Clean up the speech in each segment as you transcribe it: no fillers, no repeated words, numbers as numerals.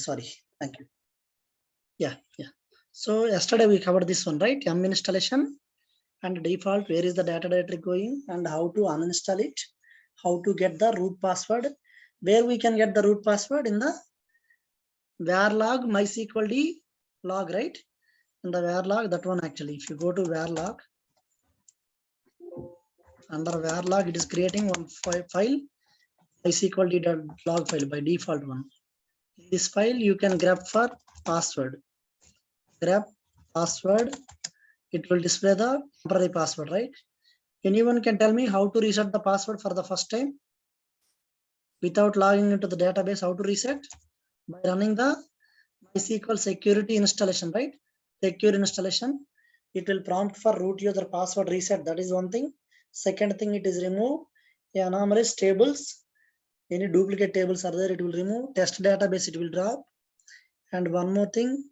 Sorry. Thank you. Yeah. So yesterday we covered this one, right? Yum installation and default, where is the data directory going and how to uninstall it, how to get the root password, where we can get the root password in the var log mysql d log, right? In the var log, that one actually, if you go to var log, under var log, it is creating one file, mysql d.log file by default one. In this file, you can grab for password. Grab password. It will display the temporary password, right? Anyone can tell me how to reset the password for the first time without logging into the database? How to reset? By running the MySQL security installation, right? Secure installation. It will prompt for root user password reset. That is one thing. Second thing, it is remove anomalous tables. Any duplicate tables are there, it will remove. Test database, it will drop. And one more thing,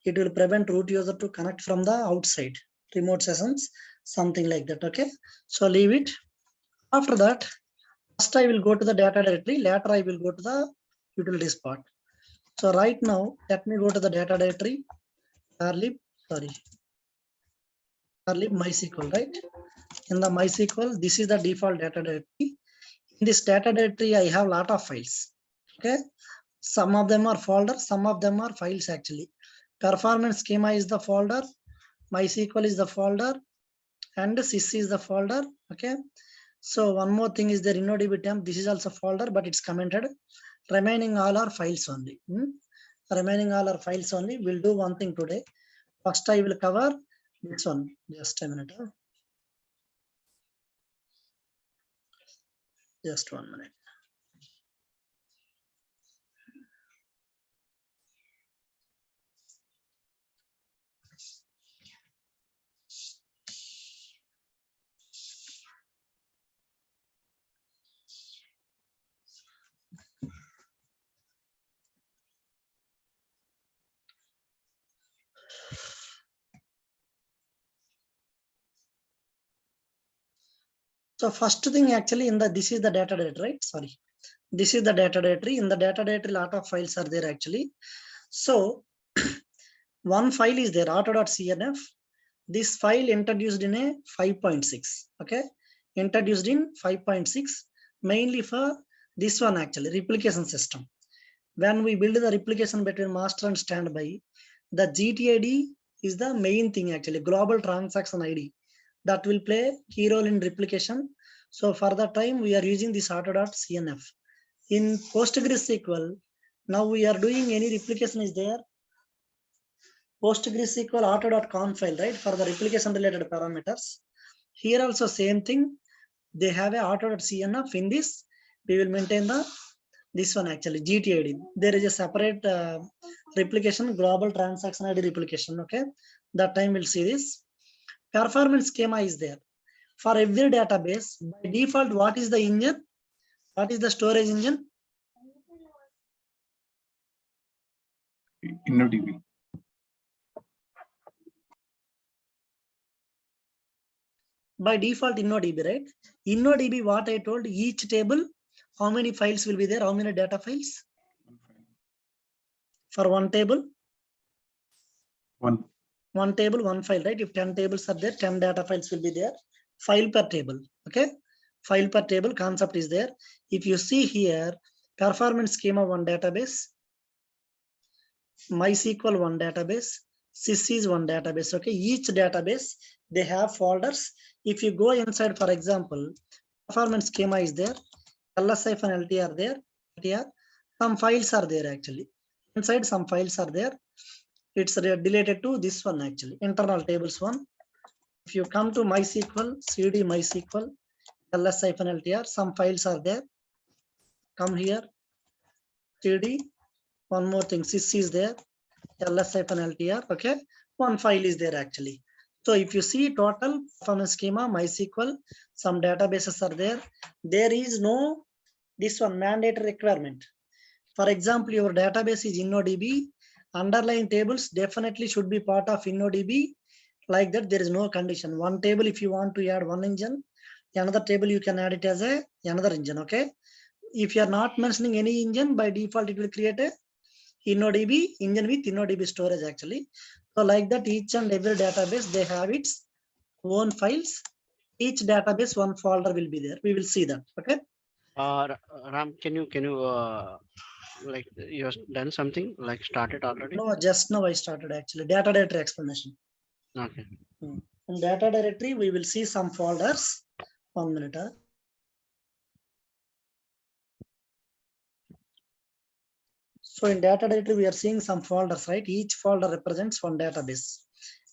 it will prevent root user to connect from the outside remote sessions, something like that. Okay, so leave it. After that, first I will go to the data directory, later I will go to the utilities part. So right now, let me go to the data directory, varlib MySQL, right? In the MySQL, this is the default data directory. In this data directory, I have a lot of files. Okay, some of them are folders, some of them are files actually. Performance schema is the folder, MySQL is the folder, and sys is the folder. Okay, so one more thing is there, InnoDB temp. This is also folder, but it's commented. Remaining all are files only. Remaining all are files only. We'll do one thing today. First, I will cover this one. Just a minute. Just 1 minute. So first thing actually in the, this is the data directory, right? Sorry. This is the data directory. In the data directory, lot of files are there actually. So one file is there, auto.cnf. This file introduced in a 5.6. Okay, introduced in 5.6, mainly for this one actually, replication system. When we build the replication between master and standby, the GTID is the main thing actually, global transaction ID, that will play key role in replication. So for the time we are using this auto.cnf. In PostgreSQL, now we are doing any replication is there. PostgreSQL auto.conf file, right? For the replication related parameters. Here also same thing. They have a auto.cnf. In this, we will maintain the this one actually, GTID. There is a separate replication, global transaction ID replication. Okay, that time we'll see this. Performance schema is there. For every database, by default, what is the engine? What is the storage engine? InnoDB. By default, InnoDB, right? InnoDB, what I told, each table, how many files will be there? How many data files? For one table? One table, one file, right? If 10 tables are there, 10 data files will be there. File per table, okay? File per table concept is there. If you see here, performance schema one database, MySQL one database, sys is one database, okay? Each database, they have folders. If you go inside, for example, performance schema is there, ls-lt are there, some files are there actually. Inside some files are there. It's related to this one actually, internal tables one. If you come to MySQL, cd MySQL, ls-ltr, some files are there. Come here, cd, one more thing, sys is there, ls-ltr, okay? One file is there actually. So if you see total performance schema, MySQL, some databases are there. There is no, this one mandatory requirement. For example, your database is InnoDB, underlying tables definitely should be part of InnoDB. Like that, there is no condition. One table, if you want to add one engine, another table you can add it as a another engine. Okay, if you are not mentioning any engine, by default it will create a InnoDB engine with InnoDB storage actually. So like that, each and every database, they have its own files. Each database, one folder will be there. We will see that. Okay. Ram, can you like you have done something like started already? No, just now I started actually. Data directory explanation. Okay. In data directory, we will see some folders. 1 minute. So in data directory, we are seeing some folders, right? Each folder represents one database.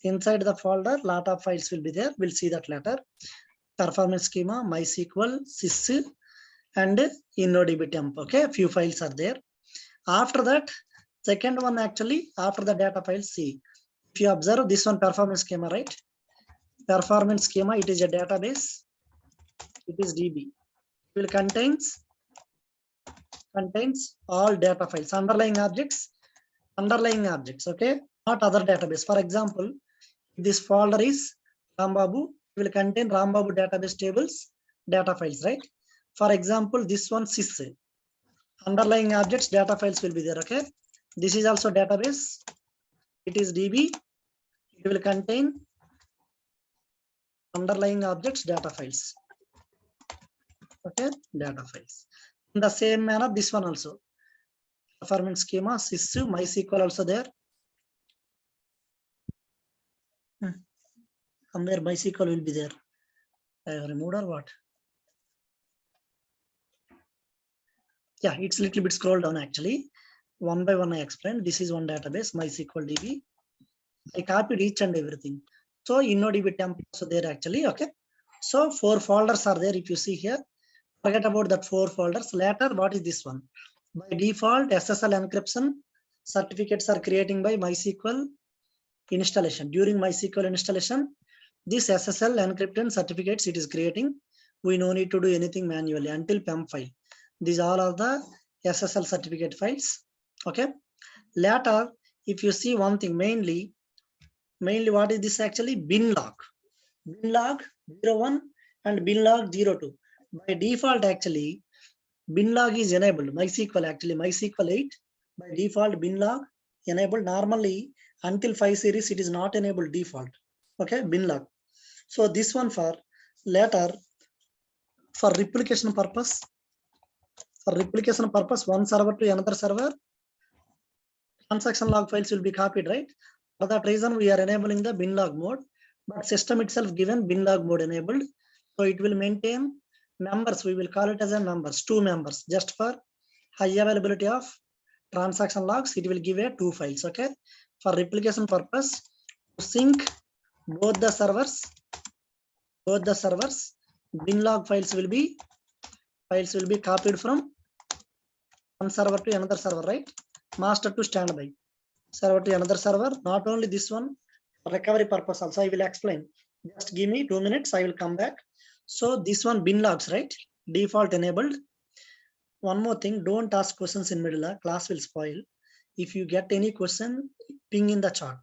Inside the folder, lot of files will be there. We'll see that later. Performance schema, MySQL, sys, and InnoDB temp. Okay, a few files are there. After that, second one actually, after the data files, see. If you observe this one, performance schema, right? Performance schema, it is a database. It is DB. It will contains all data files, underlying objects, okay, not other database. For example, if this folder is Rambabu, it will contain Rambabu database tables, data files, right? For example, this one sys, underlying objects, data files will be there, okay? This is also database. It is DB. It will contain underlying objects, data files, okay? Data files. In the same manner, this one also. Performance schema, sys, MySQL also there. Somewhere MySQL will be there. I have removed or what? Yeah, it's a little bit scroll down actually. One by one I explained. This is one database, MySQL DB. I copied each and everything. So InnoDB temp also there actually, okay? So 4 folders are there if you see here. Forget about that 4 folders. Later, what is this one? By default, SSL encryption certificates are creating by MySQL installation. During MySQL installation, this SSL encryption certificates it is creating. We no need to do anything manually until PEM file. These all are the SSL certificate files. Okay. Later, if you see one thing, mainly what is this actually? Binlog. Binlog 01 and binlog 02. By default, actually, binlog is enabled. MySQL actually, MySQL 8 by default binlog enabled. Normally until 5 series it is not enabled default. Okay, binlog. So this one for later for replication purpose. For replication purpose, one server to another server, transaction log files will be copied, right? For that reason, we are enabling the binlog mode, but system itself given binlog mode enabled. So it will maintain members. We will call it as a members, 2 members, just for high availability of transaction logs. It will give a 2 files. Okay. For replication purpose, to sync both the servers, binlog files will be copied from one server to another server, right? Master to standby, server to another server. Not only this one, recovery purpose also I will explain. Just give me 2 minutes, I will come back. So this one binlogs, right? Default enabled. One more thing, don't ask questions in middle, class will spoil. If you get any question, ping in the chat.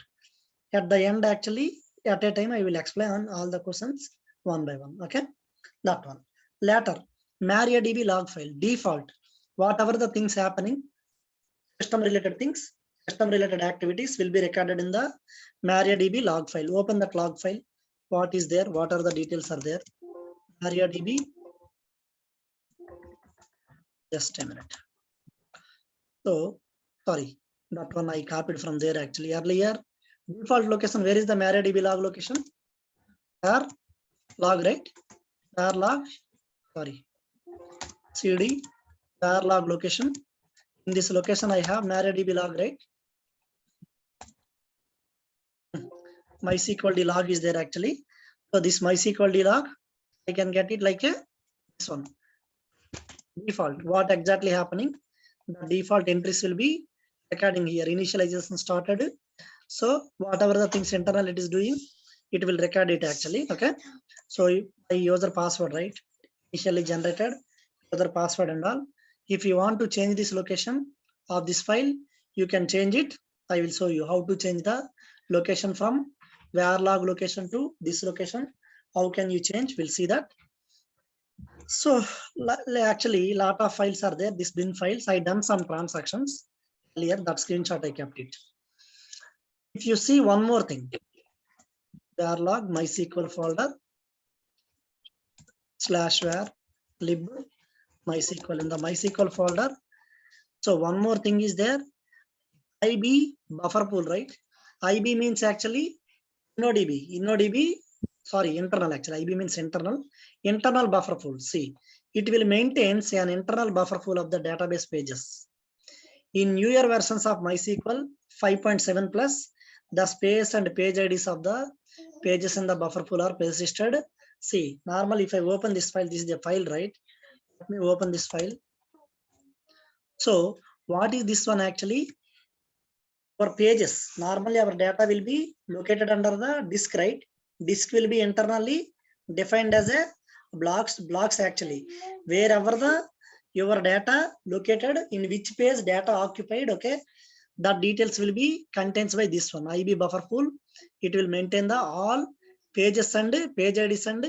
At the end, actually, at a time, I will explain all the questions one by one. Okay, that one. Later, MariaDB log file, default. Whatever the things happening, system related things, system related activities will be recorded in the MariaDB log file. Open that log file. What is there? What are the details are there? MariaDB. Just a minute. So, sorry, that one I copied from there actually. Earlier, default location, where is the MariaDB log location? Var log, right? Var log, sorry, CD, var log location. In this location, I have MariaDB log, right? MySQL log is there actually. So this MySQL log, I can get it like a this one. Default. What exactly happening? The default entries will be recording here. Initialization started. So whatever the things internal it is doing, it will record it actually. Okay. So by user password, right? Initially generated user password and all. If you want to change this location of this file, you can change it. I will show you how to change the location from var log location to this location. How can you change? We'll see that. So actually, a lot of files are there. This bin files, I done some transactions. Earlier, that screenshot I kept it. If you see one more thing, log MySQL folder /var lib MySQL in the MySQL folder. So one more thing is there, IB buffer pool, right? IB means actually InnoDB, sorry, internal actually. IB means internal buffer pool. See, it will maintain an internal buffer pool of the database pages. In newer versions of MySQL 5.7 plus, the space and page IDs of the pages in the buffer pool are persisted. See, normally if I open this file, this is the file, right? Let me open this file. So what is this one actually? For pages, normally our data will be located under the disk, right? Disk will be internally defined as a blocks actually. Wherever your data located, in which page data occupied, okay, the details will be contains by this one, IB buffer pool. It will maintain the all pages and page IDs, and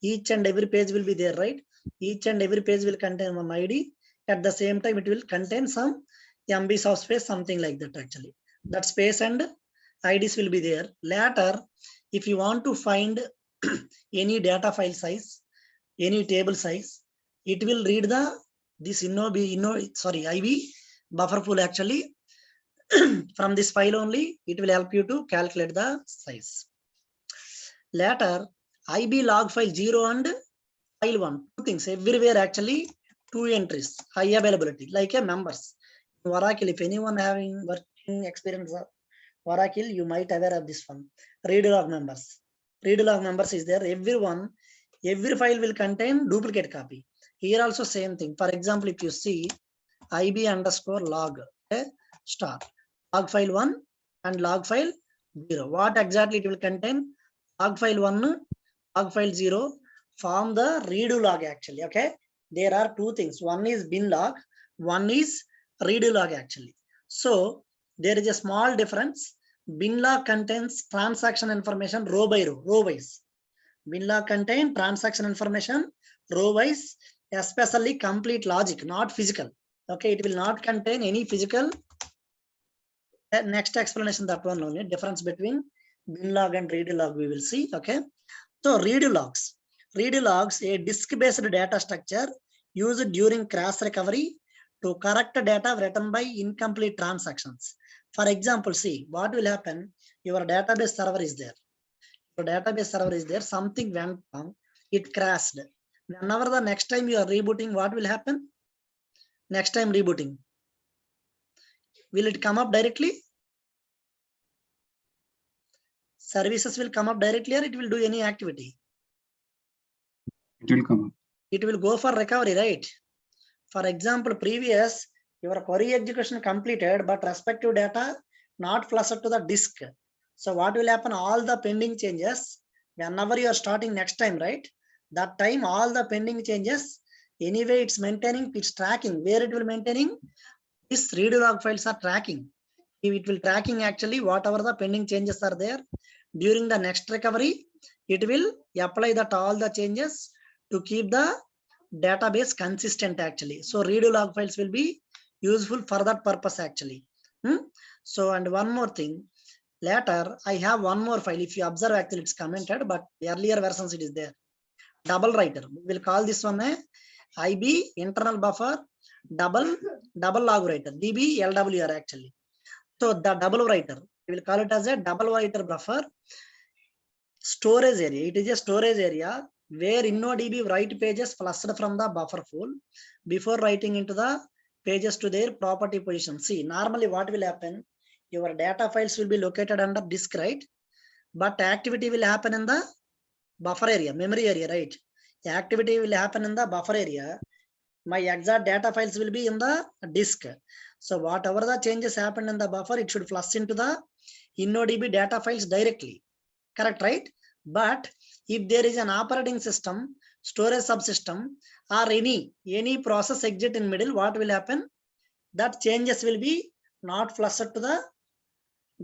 each and every page will be there, right? Each and every page will contain one ID. At the same time, it will contain some MBs of space, something like that actually. That space and IDs will be there. Later, if you want to find any data file size, any table size, it will read this IB buffer pool actually. From this file only, it will help you to calculate the size. Later, IB log file 0 and file 1, two things everywhere actually, two entries, high availability, like a members. Oracle, if anyone having working experience of Oracle, you might aware of this one. Read log members. Read log members is there. Every file will contain duplicate copy. Here also same thing. For example, if you see IB underscore log, okay, star, log file 1 and log file 0. What exactly it will contain? Log file 1, log file 0 form the redo log actually. Okay, there are two things. One is bin log, one is redo log actually. So there is a small difference. Bin log contains transaction information row by row, row wise. Bin log contain transaction information row wise, especially complete logic, not physical. Okay, it will not contain any physical. Next explanation, that one only difference between bin log and redo log we will see. Okay, so redo logs, a disk-based data structure used during crash recovery to correct data written by incomplete transactions. For example, see what will happen. Your database server is there. Your database server is there. Something went wrong. It crashed. Whenever the next time you are rebooting, what will happen? Next time rebooting, will it come up directly? Services will come up directly, or it will do any activity? It will come up. It will go for recovery, right? For example, previous your query execution completed, but respective data not flushed to the disk. So what will happen? All the pending changes, whenever you are starting next time, right? That time all the pending changes, anyway it's maintaining, it's tracking. Where it will maintaining? This redo log files are tracking. It will tracking actually whatever the pending changes are there. During the next recovery, it will apply that all the changes to keep the database consistent actually. So redo log files will be useful for that purpose actually. So, and one more thing, later I have one more file. If you observe, actually it's commented, but earlier versions it is there. Double writer, we will call this one a IB internal buffer double log writer, DB LWR actually. So the double writer, we will call it as a double writer buffer storage area. It is a storage area where InnoDB write pages flushed from the buffer pool before writing into the pages to their property position. See, normally what will happen? Your data files will be located under disk, right? But activity will happen in the buffer area, memory area, right? The activity will happen in the buffer area. My exact data files will be in the disk. So whatever the changes happen in the buffer, it should flush into the InnoDB data files directly. Correct, right? But if there is an operating system, storage subsystem, or any process exit in middle, what will happen? That changes will be not flushed to the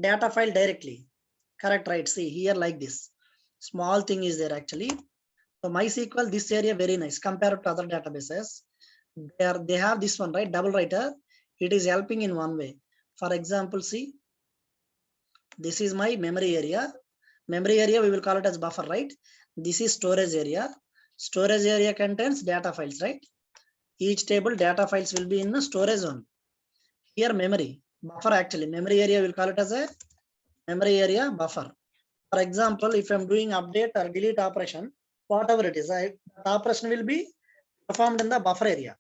data file directly. Correct, right? See here like this. Small thing is there actually. So MySQL, this area very nice compared to other databases. They have this one, right? Double writer. It is helping in one way. For example, see, this is my memory area. Memory area, we will call it as buffer, right? This is storage area. Storage area contains data files, right? Each table data files will be in the storage zone. Here memory, buffer actually, memory area, we'll call it as a memory area buffer. For example, if I'm doing update or delete operation, whatever it is, the operation will be performed in the buffer area.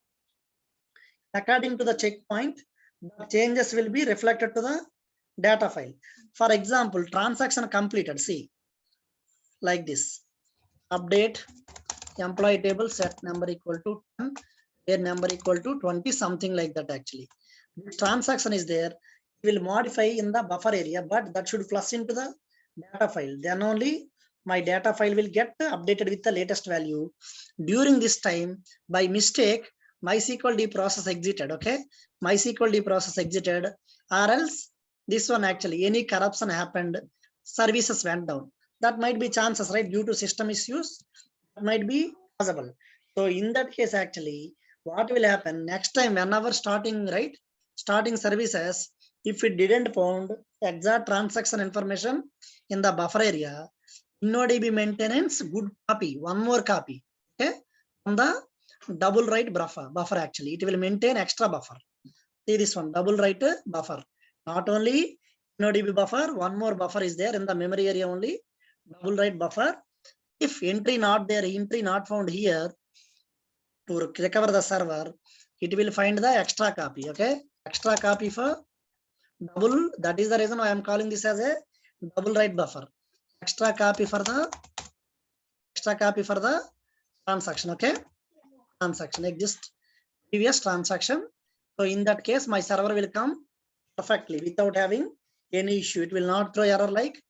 According to the checkpoint, the changes will be reflected to the data file. For example, transaction completed, see, like this, update employee table set number equal to 10, their number equal to 20, something like that actually. This transaction is there, will modify in the buffer area, but that should flush into the data file. Then only my data file will get updated with the latest value. During this time, by mistake, MySQL process exited, okay? MySQL process exited, or else this one actually, any corruption happened, services went down. That might be chances, right? Due to system issues, that might be possible. So in that case, actually, what will happen next time whenever starting, right? Starting services, if it didn't found exact transaction information in the buffer area, InnoDB maintenance good copy, one more copy, okay? On the double write buffer actually, it will maintain extra buffer. See this one, double write buffer. Not only InnoDB buffer, one more buffer is there in the memory area only, double write buffer. If entry not there, entry not found here, to recover the server, it will find the extra copy, okay? Extra copy for double, that is the reason I am calling this as a double write buffer. Extra copy for the transaction, okay? Transaction, like just previous transaction. So in that case, my server will come perfectly without having any issue. It will not throw error like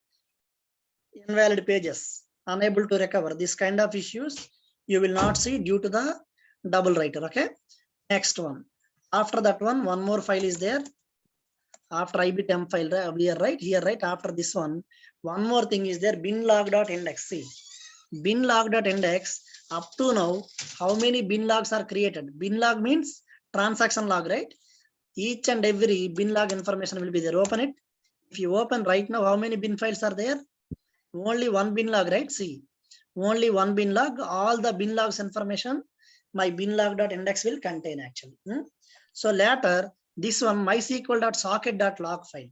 invalid pages, unable to recover. This kind of issues you will not see due to the double writer, okay? Next one. After that one more file is there. After IB temp file, here, right? After this one more thing is there, bin log.index. See, bin log.index, up to now, how many bin logs are created? Bin log means transaction log, right? Each and every bin log information will be there. Open it. If you open right now, how many bin files are there? Only one bin log, right? See, only one bin log. All the bin logs information, my bin log.index will contain actually. So later, this one MySQL.socket.log file.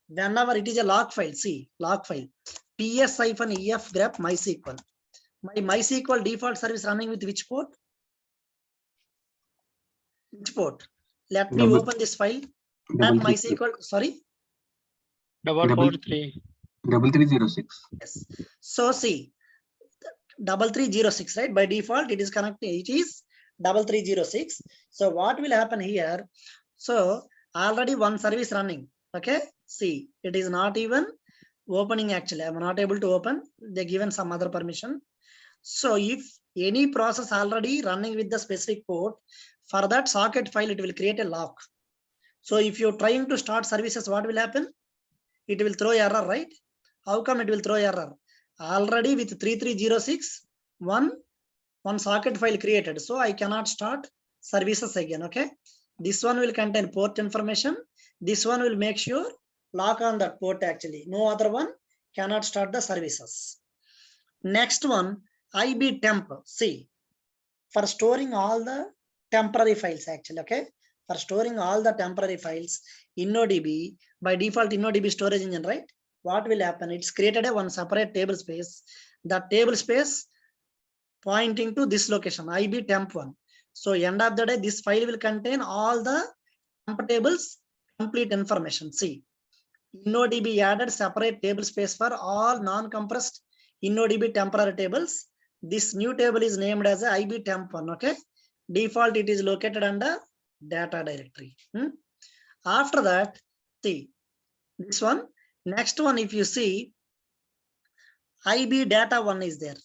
Whenever it is a log file, see, log file, ps-ef grep MySQL. My MySQL default service running with which port? Which port? Let me open this file. That MySQL, sorry? 443. 3306. Yes. So see, 3306, right? By default, it is connected. It is 3306. So what will happen here? So already one service running. Okay. See, it is not even opening actually. I'm not able to open. They given some other permission. So if any process already running with the specific port, for that socket file, it will create a lock. So if you're trying to start services, what will happen? It will throw error, right? How come it will throw error? Already with 3306, one socket file created. So I cannot start services again. Okay. This one will contain port information. This one will make sure lock on that port actually. No other one cannot start the services. Next one, IB temp. See, for storing all the temporary files actually. Okay. For storing all the temporary files, InnoDB, by default InnoDB storage engine, right? What will happen? It's created a one separate table space. That table space pointing to this location, IB temp one. So end of the day, this file will contain all the temp tables, complete information. See, InnoDB added separate table space for all non-compressed InnoDB temporary tables. This new table is named as a IB temp one. Okay. Default, it is located under data directory. After that, see this one. Next one, if you see, IB data one is there.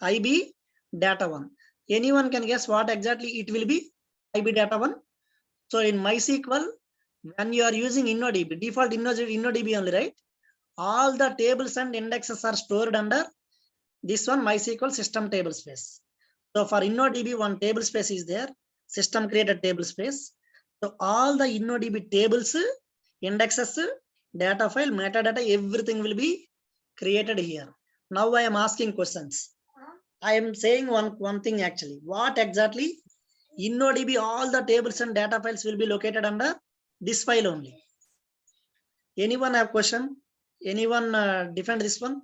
IB data one. Anyone can guess what exactly it will be? IB data one. So in MySQL, when you are using InnoDB, default InnoDB only, right? All the tables and indexes are stored under this one MySQL system table space. So for InnoDB, one table space is there. System created table space. So all the InnoDB tables indexes, data file, metadata, everything will be created here. Now I am asking questions. I am saying one thing actually. What exactly? InnoDB, all the tables and data files will be located under this file only. Anyone have question? Anyone defend this one?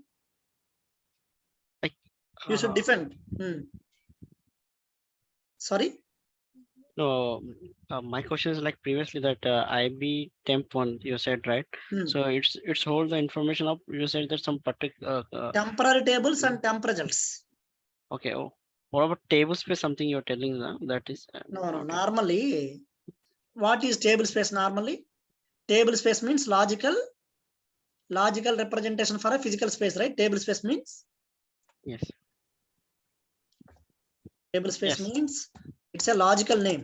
You should defend. Sorry. No, my question is like previously that IB temp one you said, right? So it's hold the information of, you said that some particular temporary tables and temp results. Okay. Oh, what about table space? Something you're telling that is No. okay. Normally, what is table space? Normally, table space means logical representation for a physical space, right? Table space means Yes. Table space means it's a logical name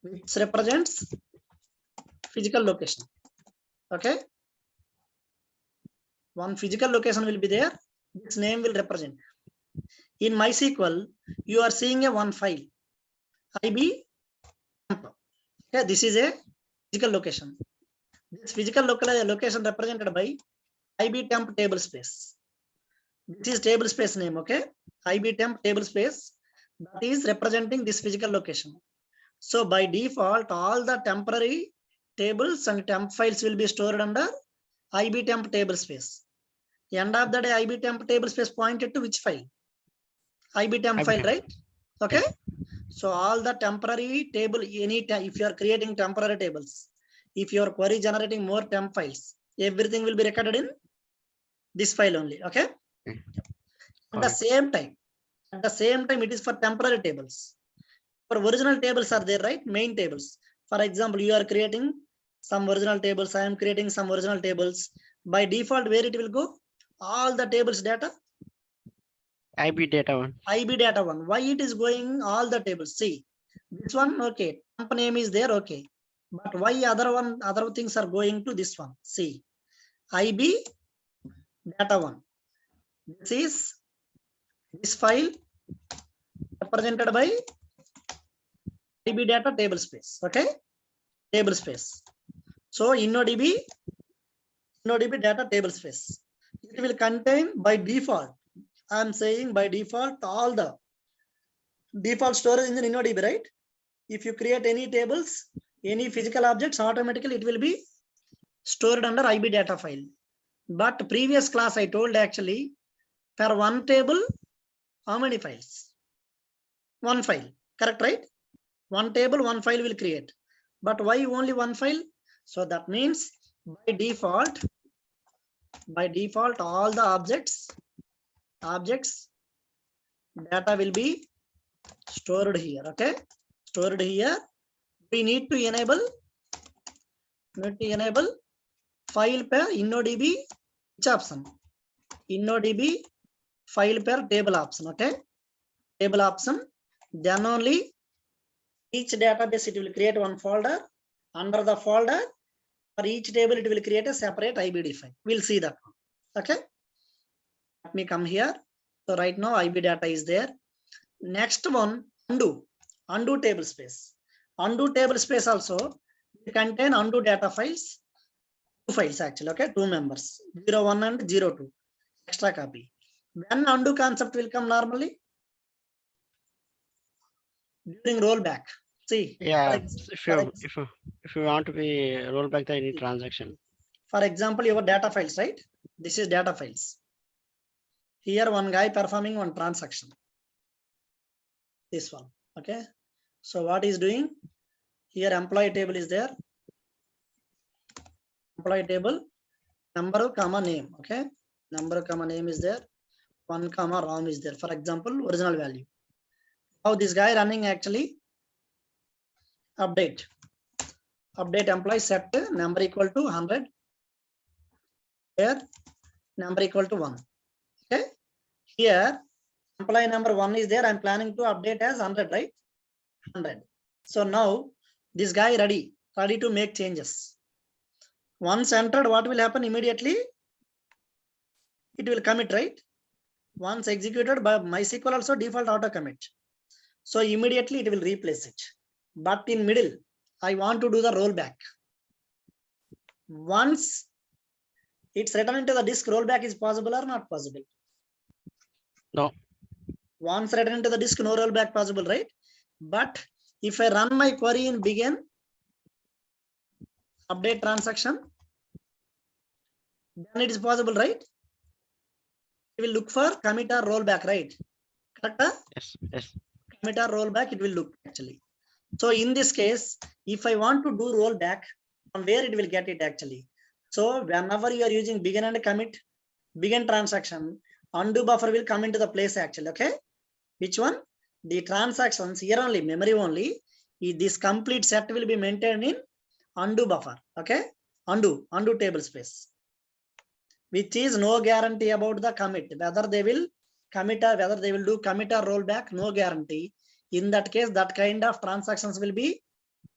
which represents physical location. Okay. One physical location will be there. This name will represent. In MySQL, you are seeing a one file, IB temp. Okay, this is a physical location. This physical location represented by IB temp table space. This is table space name. Okay, IB temp table space, that is representing this physical location. So by default, all the temporary tables and temp files will be stored under IB temp table space. End of the day, IB temp table space pointed to which file? IB temp file, right? Okay. So all the temporary table, if you are creating temporary tables, if you are query generating more temp files, everything will be recorded in this file only. Okay. At the same time, it is for temporary tables. For original tables are there, right? Main tables. For example, you are creating some original tables. I am creating some original tables. By default, where it will go? All the tables data. IB data one. IB data one. Why it is going all the tables? See, this one, okay. Temp name is there, okay. But why other things are going to this one? See, IB data one. This is this file represented by IB data table space. Okay, table space. So InnoDB data table space. It will contain by default. I am saying by default all the default storage in InnoDB, right? If you create any tables, any physical objects, automatically it will be stored under IB data file. But previous class I told actually for one table, how many files? One file, correct, right? One table, one file will create. But why only one file? So that means by default, all the objects data will be stored here. Okay, stored here. We need to enable file pair InnoDB. Which option? InnoDB file pair table option. Okay, table option. Then only each database it will create one folder. Under the folder, for each table it will create a separate IBD file. We'll see that one. Okay, let me come here. So right now IB data is there. Next one, undo table space. Undo table space also will contain undo data files. Two files actually. Okay, two members, 01 and 02. Extra copy. When undo concept will come normally during rollback. See, if you want to be roll back the any transaction. For example, your data files, right? This is data files. Here one guy performing one transaction. This one. Okay. So what is doing? Here employee table is there. Employee table, number comma name. Okay. Number comma name is there. 1 comma ROM is there. For example, original value. Now this guy running actually update employee set number equal to 100. Here number equal to 1. Okay. Here employee number 1 is there. I'm planning to update as 100, right? 100. So now this guy ready to make changes. Once entered, what will happen immediately? It will commit, right? Once executed by MySQL also default auto commit. So immediately it will replace it. But in middle, I want to do the rollback. once it's written into the disk, rollback is possible or not possible? No. Once written into the disk, no rollback possible, right? But if I run my query in begin, update transaction, then it is possible, right? It will look for commit or rollback, right? Correct? Yes. Yes. Commit or rollback, it will look actually. So in this case, if I want to do rollback, from where it will get it actually? So whenever you are using begin and commit, begin transaction, undo buffer will come into the place actually. Okay, which one? The transactions here only, memory only. This complete set will be maintained in undo buffer. Okay, undo table space, which is no guarantee about the commit, whether they will commit or whether they will do commit or rollback, no guarantee. In that case, that kind of transactions will be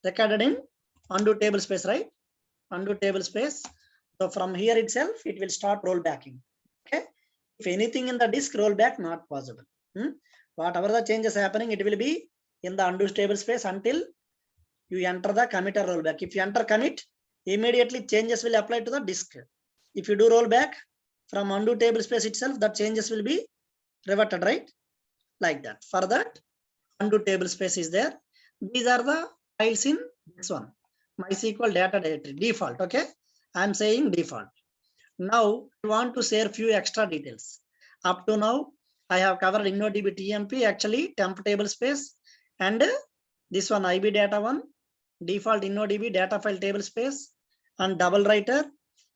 recorded in undo table space, right? Undo table space. So from here itself, it will start rollbacking. Okay. If anything in the disk, rollback not possible. Whatever the changes happening, it will be in the undo table space until you enter the commit or rollback. If you enter commit, immediately changes will apply to the disk. If you do rollback from undo table space itself, the changes will be reverted, right? Like that. For that, undo table space is there. These are the files in this one. MySQL data directory default. Okay, I'm saying default. Now I want to share few extra details. Up to now, I have covered InnoDB TMP, actually temp table space, and this one IB data one, default InnoDB data file table space, and double writer,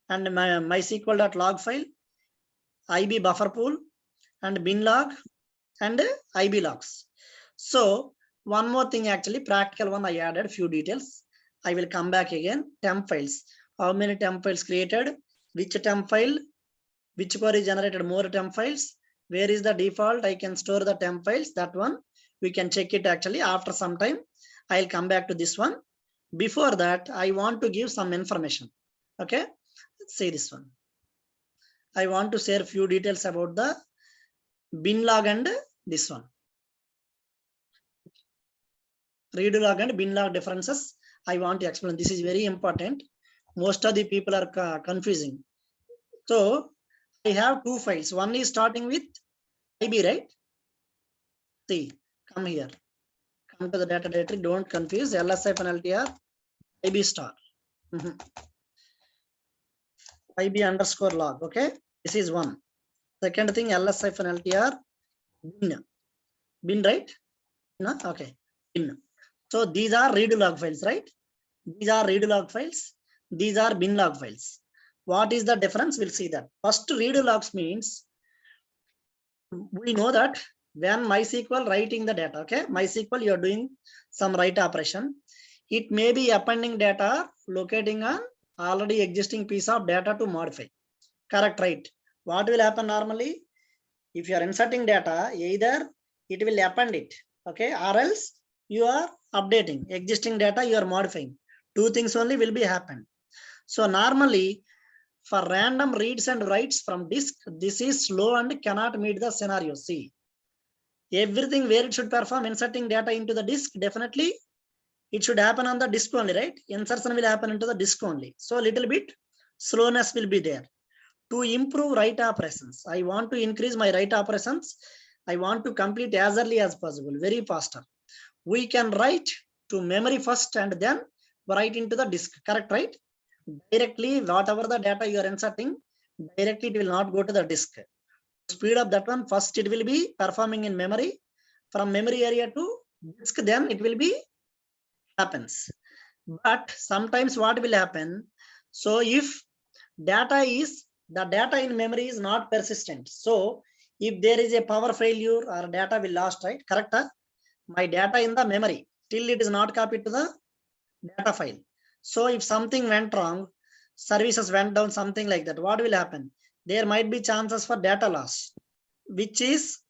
and MySQL.log file, IB buffer pool, and bin log, and IB logs. So one more thing, actually practical one, I added few details. I will come back again. Temp files. How many temp files created? Which temp file? Which query generated more temp files? Where is the default? I can store the temp files. That one we can check it actually after some time. I'll come back to this one. Before that, I want to give some information. Okay, let's say this one. I want to share few details about the bin log and this one. Redo log and bin log differences. I want to explain. This is very important. Most of the people are confusing. So I have two files. One is starting with IB, right? See, come here. Come to the data directory. Don't confuse LSI-LTR IB star. IB underscore log. Okay, this is one. Second thing, LSI-LTR bin. Bin, right? No? Okay, bin. So these are read log files, right? These are read log files. These are bin log files. What is the difference? We'll see that. First, read logs means we know that when MySQL writing the data, okay, MySQL you're doing some write operation, it may be appending data, locating an already existing piece of data to modify. Correct, right? What will happen normally? If you are inserting data, either it will append it, okay, or else you are updating existing data, you are modifying. Two things only will be happen. So normally for random reads and writes from disk, this is slow and cannot meet the scenario. See, everything where it should perform inserting data into the disk, definitely it should happen on the disk only, right? Insertion will happen into the disk only. So a little bit slowness will be there. To improve write operations, I want to increase my write operations. I want to complete as early as possible, very faster. We can write to memory first and then write into the disk, correct, right? Directly, whatever the data you are inserting, directly it will not go to the disk. To speed up that one, first it will be performing in memory. From memory area to disk, then it will be happens. But sometimes what will happen? So if data in memory is not persistent. So if there is a power failure or data will lost, right? Correct? My data in the memory, till it is not copied to the data file. So if something went wrong, services went down, something like that, what will happen? There might be chances for data loss, which is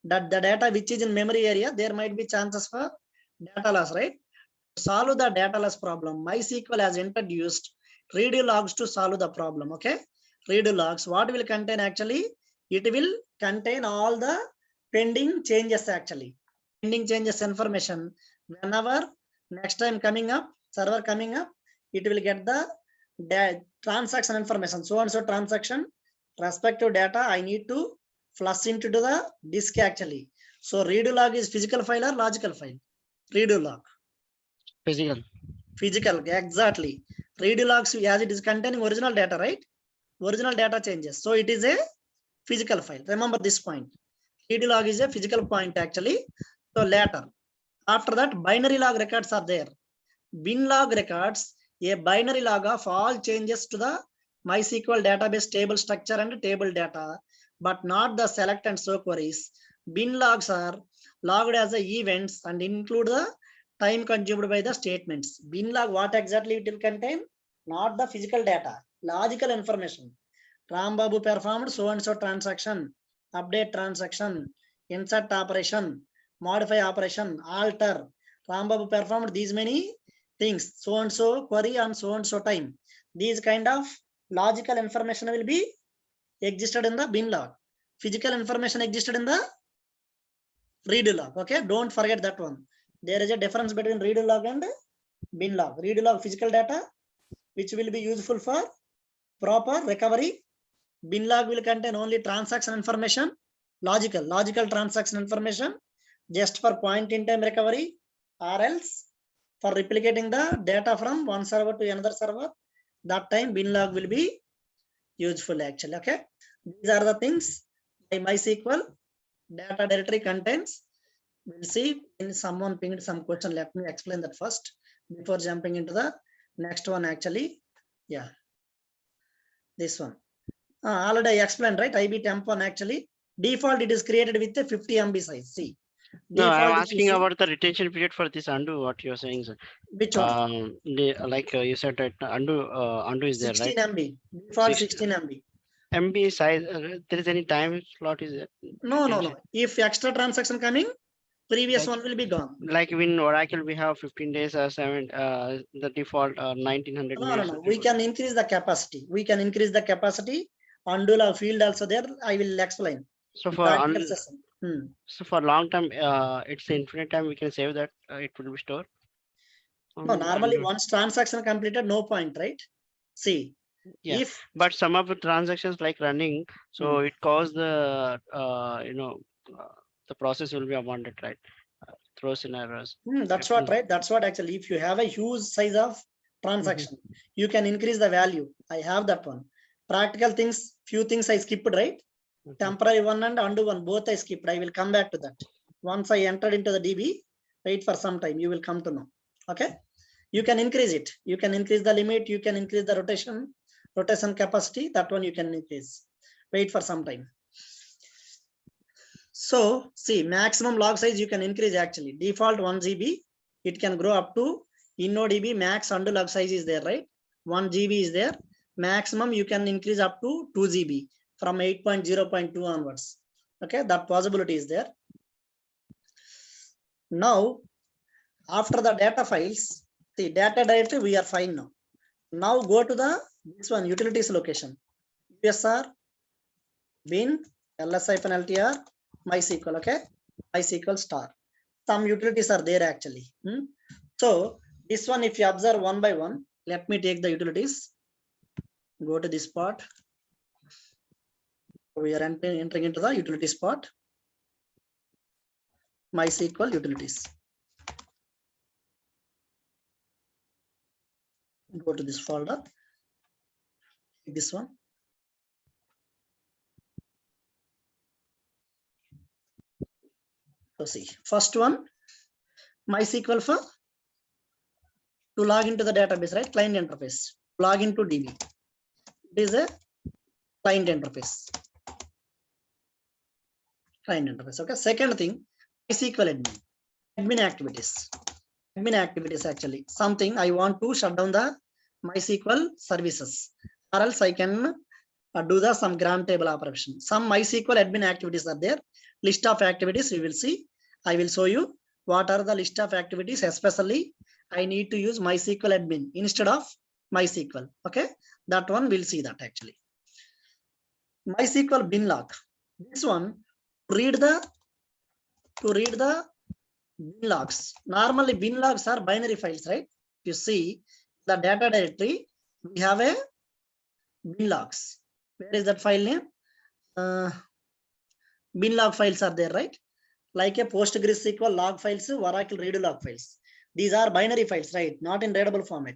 that the data which is in memory area, there might be chances for data loss, right? To solve the data loss problem, MySQL has introduced read logs to solve the problem. Okay, read logs, what will contain actually? It will contain all the pending changes actually. Pending changes information. Whenever next time coming up, server coming up, it will get the transaction information, so and so transaction, respective data, I need to flush into the disk actually. So redo log is physical file or logical file? Redo log. Physical, exactly. Redo logs as it is containing original data, right? Original data changes. So it is a physical file. Remember this point. Redo log is a physical point actually. So later, after that, binary log records are there. Bin log records a binary log of all changes to the MySQL database table structure and table data, but not the select and show queries. Bin logs are logged as the events and include the time consumed by the statements. Bin log, what exactly it will contain? Not the physical data, logical information. Rambabu performed so and so transaction, update transaction, insert operation, modify operation, alter. Rambabu performed these many things, so and so query on so and so time. These kind of logical information will be existed in the bin log. Physical information existed in the redo log. Okay, don't forget that one. There is a difference between redo log and bin log. Redo log physical data, which will be useful for proper recovery. Bin log will contain only transaction information, logical transaction information, just for point in time recovery, or else for replicating the data from one server to another server. That time bin log will be useful actually. Okay, these are the things MySQL data directory contains. We'll see in someone pinged some question. Let me explain that first before jumping into the next one actually. Yeah, this one. Already I explained, right? IB temp one actually. Default it is created with a 50 MB size. See. No, I'm Default asking about the retention period for this undo. What you're saying, sir? Which one? Like you said that undo is there, 16 right? MB. Default 16 MB. MB size. There is any time slot? Is there? No. If extra transaction coming, previous one will be gone. Like in Oracle, we have 15 days or 7. The default 1900 minutes. No. We can increase the capacity. We can increase the capacity. Undo log field also there. I will explain. So for So for long term, it's infinite time. We can save that. It will be stored. No, normally once transaction completed, no point, right? See. Yeah, but some of the transactions like running, so it caused the the process will be abandoned, right? Throws in errors. That's what, right? That's what actually, if you have a huge size of transaction, you can increase the value. I have that one. Practical things, few things I skipped, right? Temporary one and undo one, both I skipped. I will come back to that. Once I entered into the DB, wait for some time, you will come to know. Okay. You can increase it. You can increase the limit. You can increase the rotation capacity. That one you can increase. Wait for some time. So see, maximum log size you can increase actually. Default 1 GB, it can grow up to InnoDB max undo log size is there, right? 1 GB is there. Maximum you can increase up to 2 GB from 8.0.2 onwards. Okay, that possibility is there. Now, after the data files, the data directory we are fine now. Now go to the this one utilities location. USR bin ls-ltr MySQL, okay, MySQL star. Some utilities are there actually. So this one, if you observe one by one, let me take the utilities. Go to this part. We are entering into the utilities part. MySQL utilities. Go to this folder. This one. So see, first one, MySQL for to log into the database, right? Client interface. Log into DB. It is a client interface. Client interface. Okay. Second thing, MySQL admin. Admin activities. Admin activities actually. Something I want to shut down the MySQL services, or else I can do some gram table operation. Some MySQL admin activities are there. List of activities we will see. I will show you what are the list of activities. Especially, I need to use MySQL admin instead of MySQL. Okay, that one we'll see that actually. MySQL bin log. This one read the bin logs. Normally bin logs are binary files, right? You see the data directory, we have a bin logs. Where is that file name? Bin log files are there, right? Like a PostgreSQL log files, Oracle read log files. These are binary files, right? Not in readable format.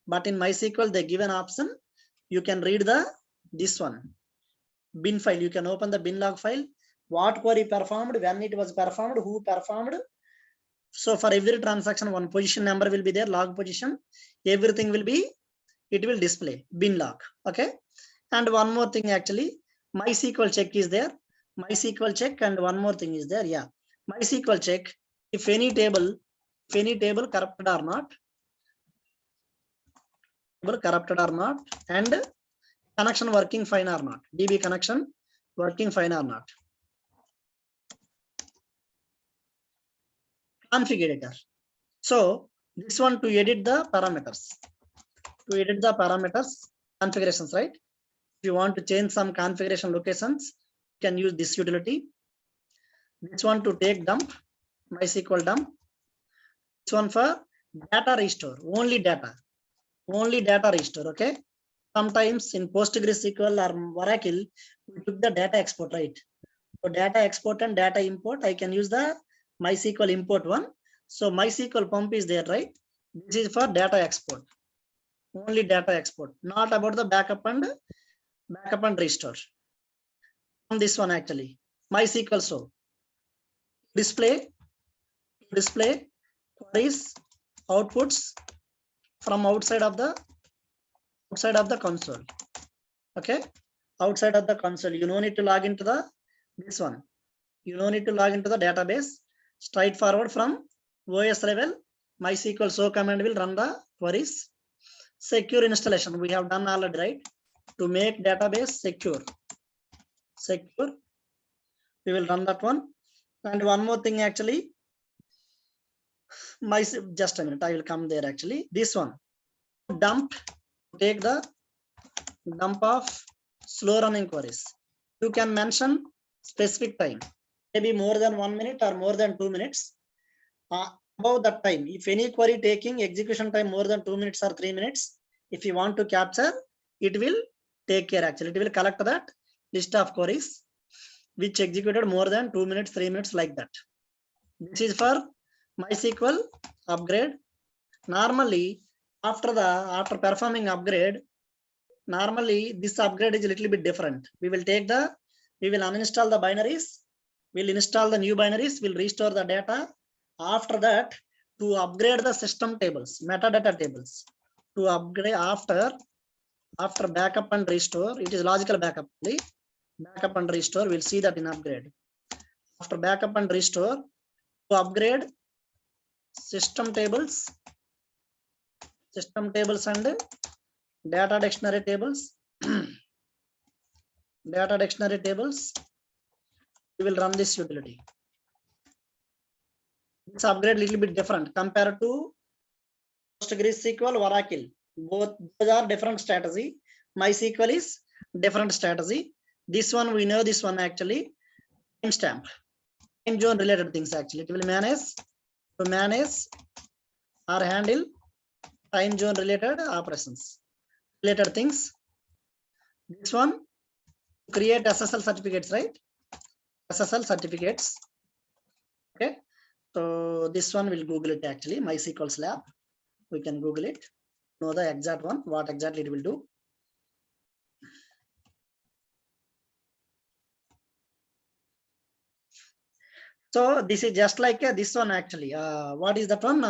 But in MySQL, they give an option. You can read this one bin file. You can open the bin log file. What query performed, when it was performed, who performed. So for every transaction, one position number will be there, log position. Everything will be, it will display bin log. Okay. And one more thing, actually, MySQL check is there. MySQL check, and one more thing is there. Yeah. MySQL check, if any table corrupted or not, and connection working fine or not, DB connection working fine or not. Config editor. So this one to edit the parameters, configurations, right? If you want to change some configuration locations, you can use this utility. This one to take dump, MySQL dump. This one for data restore, only data restore. Okay. Sometimes in PostgreSQL or Oracle, we took the data export, right? So data export and data import, I can use the MySQL import one. So MySQL pump is there, right? This is for data export, only data export, not about the backup and restore. On this one, actually, MySQL show display queries, outputs from outside of the console. Okay, outside of the console, you no need to log into this one. You no need to log into the database. Straightforward from OS level, MySQL show command will run the queries. Secure installation, we have done already, right? To make database secure, we will run that one. And one more thing, actually, just a minute, I will come there. Actually, this one, dump, take the dump of slow running queries. You can mention specific time, maybe more than 1 minute or more than 2 minutes. Above that time, if any query taking execution time more than 2 minutes or 3 minutes, if you want to capture, it will take care. Actually, it will collect that list of queries which executed more than 2 minutes, 3 minutes, like that. This is for MySQL upgrade. Normally, after performing upgrade, normally this upgrade is a little bit different. We will uninstall the binaries, we'll install the new binaries, we'll restore the data. After that, to upgrade the system tables, metadata tables, to upgrade after backup and restore, it is logical backup. Backup and restore, we'll see that in upgrade. After backup and restore, to upgrade system tables and data dictionary tables. Data dictionary tables, we will run this utility. This upgrade little bit different compared to PostgreSQL, Oracle. Both those are different strategy. MySQL is different strategy. This one, we know this one, actually, timestamp, time zone related things. Actually, it will manage or handle time zone related operations, related things. This one, create SSL certificates, right? SSL certificates. Okay, so this one will Google it. Actually, MySQL slab, we can Google it, know the exact one, what exactly it will do. So this is just like this one, actually. What is that one?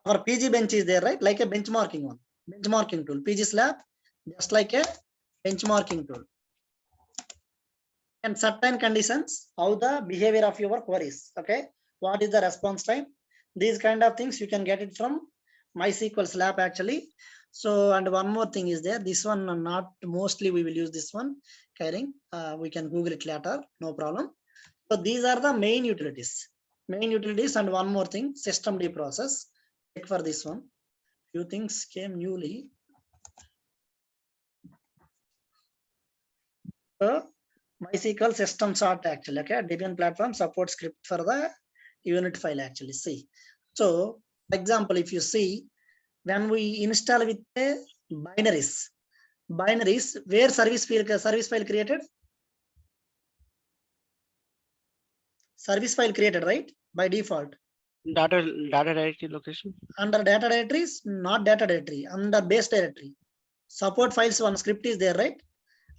Our PG bench is there, right? Like a benchmarking one, benchmarking tool. PG slab, just like a benchmarking tool. And certain conditions, how the behavior of your queries. Okay, what is the response time? These kind of things you can get it from MySQL slab, actually. So, and one more thing is there. This one, not mostly we will use this one. Caring, we can Google it later, no problem. So these are the main utilities. And one more thing, systemd process. Check for this one. Few things came newly. So MySQL system sort, actually. Okay, Debian platform support script for the unit file, actually. See. So, for example, if you see when we install with a binaries, where service file created? Service file created, right? By default. Data directory location. Under data directories, not data directory, under base directory. Support files one script is there, right?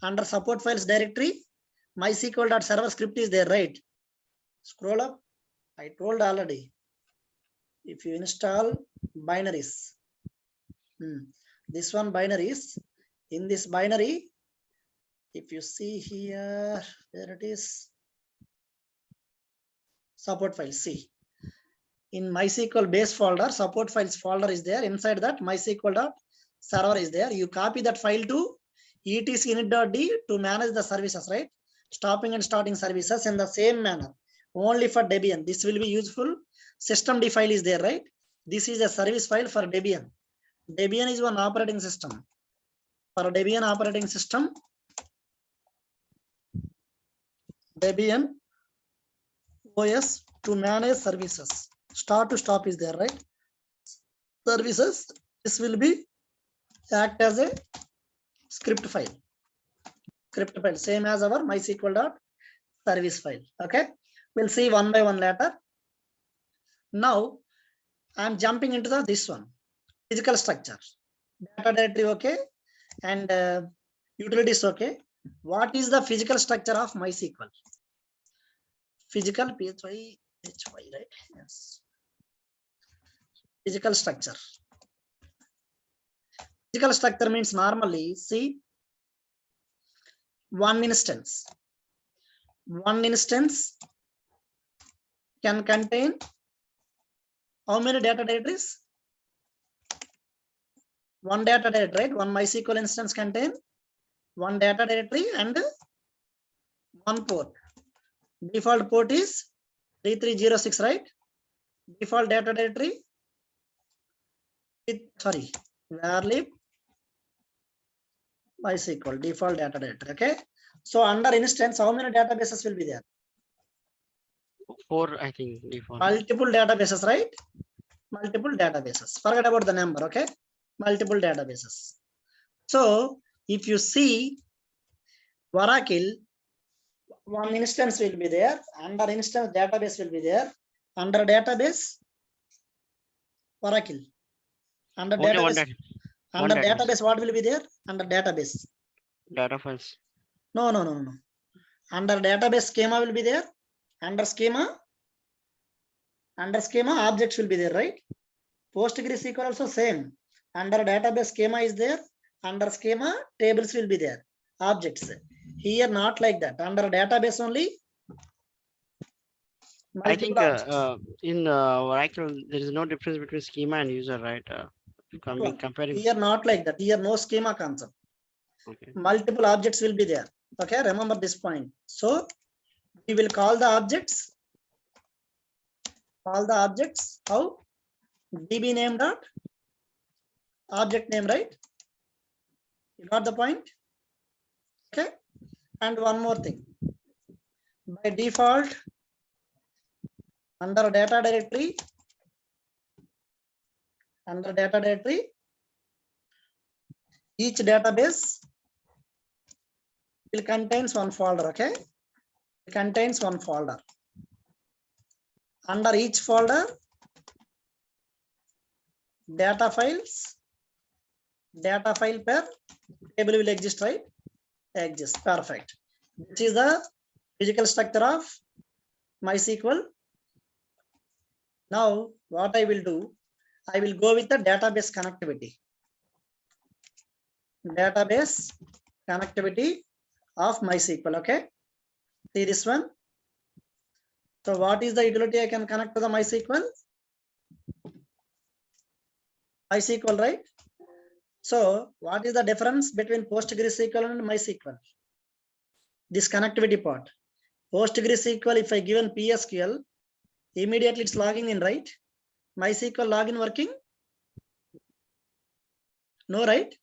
Under support files directory, MySQL.server script is there, right? Scroll up. I told already. If you install binaries, this one binaries, in this binary, if you see here, where it is, support files, see. In MySQL base folder, support files folder is there. Inside that, MySQL.server is there. You copy that file to etc.init.d to manage the services, right? Stopping and starting services in the same manner. Only for Debian. This will be useful. Systemd file is there, right? This is a service file for Debian. Debian is one operating system. For Debian operating system, Debian OS to manage services. Start to stop is there, right? Services, this will be act as a script file. Script file, same as our MySQL.service file. Okay, we'll see one by one later. Now, I'm jumping into this one. Physical structure. Data directory, okay, and utilities, okay. What is the physical structure of MySQL? Physical PHY, right? Yes. Physical structure. Physical structure means normally, see, one instance can contain how many data directories? One data directory, right? One MySQL instance contain one data directory and one port. Default port is 3306, right? Default data directory with, sorry, varlib MySQL default data directory. Okay, so under instance, how many databases will be there? 4, I think, default. Multiple databases, right? Multiple databases. Forget about the number, okay? Multiple databases. So if you see Oracle, one instance will be there. Under instance, database will be there. Under database, Oracle. Under Only database, under database, what will be there? Under database. Data files. No. Under database, schema will be there. Under schema, objects will be there, right? PostgreSQL also same. Under database, schema is there. Under schema, tables will be there. Objects. Here, not like that. Under database only. I think in Oracle, there is no difference between schema and user, right? Comparing. Here, not like that. Here, no schema concept. Okay. Multiple objects will be there. Okay, remember this point. So, we will call the objects. How? DB name dot object name, right? You got the point? Okay. And one more thing. By default, under data directory, each database will contains one folder. Okay, it contains one folder. Under each folder, data file per table will exist, right? Exist. Perfect. This is the physical structure of MySQL. Now, what I will do, I will go with the database connectivity. Database connectivity of MySQL. Okay. See this one. So, what is the utility I can connect to the MySQL? MySQL, right? So, what is the difference between PostgreSQL and MySQL? This connectivity part. PostgreSQL, if I given PSQL, immediately it's logging in, right? MySQL login working? No, right?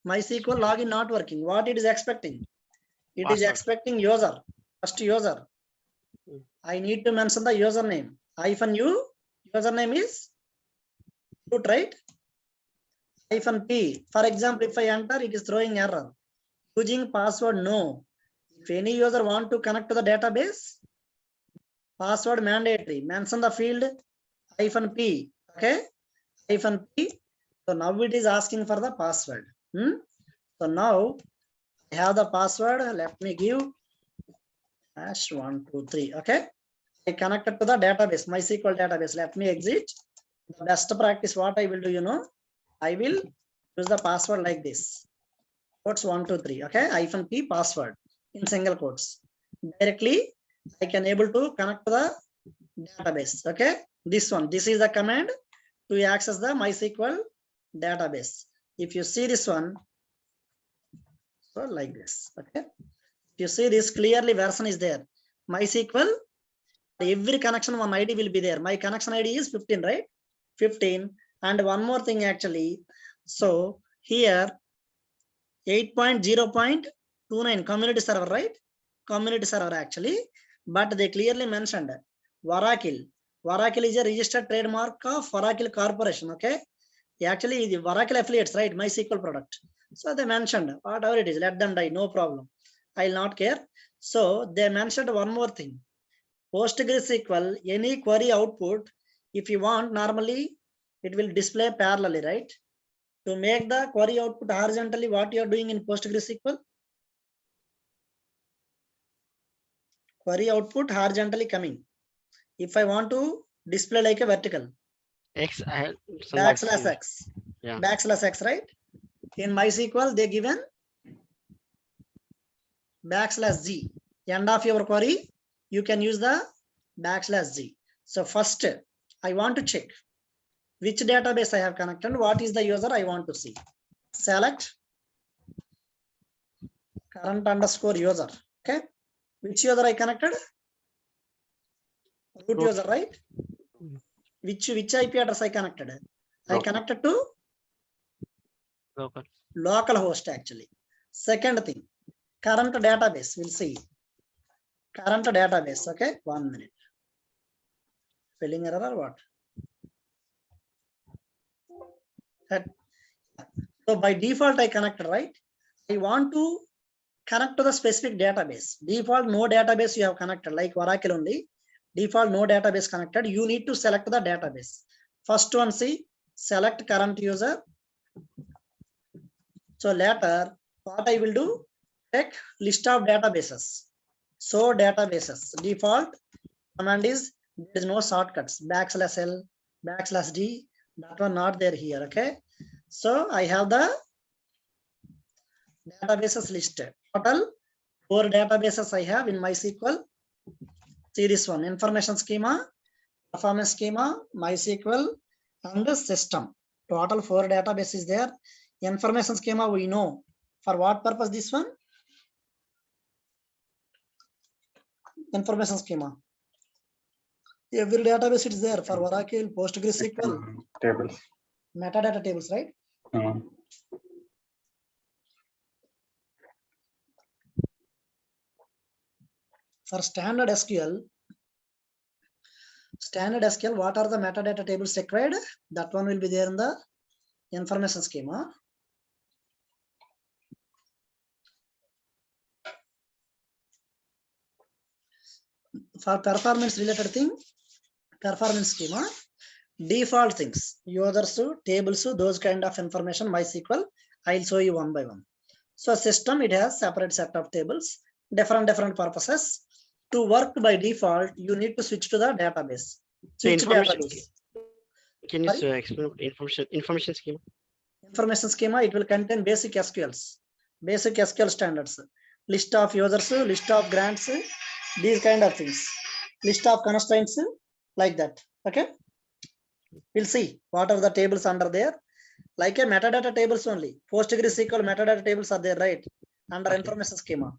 MySQL login not working. What it is expecting? It is expecting user, first user. I need to mention the username. -u, username is root, right? -p. For example, if I enter, it is throwing error. Using password, no. If any user want to connect to the database, password mandatory. Mention the field -p. Okay, -p. So now it is asking for the password. So now I have the password. Let me give #123. Okay, I connected to the database, MySQL database. Let me exit. The best practice, what I will do, I will use the password like this. Quotes 123. Okay, -p password in single quotes. Directly, I can able to connect to the database. Okay, this one. This is the command to access the MySQL database. If you see this one, so like this. Okay, if you see this clearly, version is there. MySQL, every connection one ID will be there. My connection ID is 15, right? 15. And one more thing actually. So here 8.0.29 community server, right? Community server actually, but they clearly mentioned Oracle. Oracle is a registered trademark of Oracle Corporation. Okay, actually the Oracle affiliates, right? MySQL product. So they mentioned whatever it is, let them die, no problem. I'll not care. So they mentioned one more thing. PostgreSQL, any query output, if you want, normally it will display parallelly, right? To make the query output horizontally, what you are doing in PostgreSQL? Query output horizontally coming. If I want to display like a vertical, X, \x, yeah, \x, right? In MySQL, they given \z. End of your query, you can use the \z. So first, I want to check which database I have connected, what is the user I want to see. Select current underscore user. Okay, which user I connected? Root user, right? Which IP address I connected? I connected to local host actually. Second thing, current database. We'll see current database. Okay, 1 minute. Spelling error or what? So by default I connected, right? I want to connect to the specific database. Default no database you have connected, like Oracle only. Default no database connected. You need to select the database. First one, see, select current user. So later, what I will do, check list of databases. So databases, default command is, there is no shortcuts, \l, \d, that one not there here. Okay, so I have the databases listed. Total 4 databases I have in MySQL. See this one, information schema, performance schema, MySQL, and the system. Total 4 databases there. Information schema we know. For what purpose this one? Information schema. Every database is there for Oracle, PostgreSQL, Tables. metadata tables, right? For standard SQL, what are the metadata tables required? That one will be there in the information schema. For performance related thing, performance schema, default things, users, tables, those kind of information, MySQL, I'll show you one by one. So system, it has separate set of tables, different purposes. To work by default, you need to switch to the database. Switch database. Can you explain information schema? Information schema, it will contain basic SQLs, basic SQL standards, list of users, list of grants, these kind of things, list of constraints, like that. Okay, we'll see what are the tables under there, like a metadata tables only. PostgreSQL metadata tables are there, right, under information schema.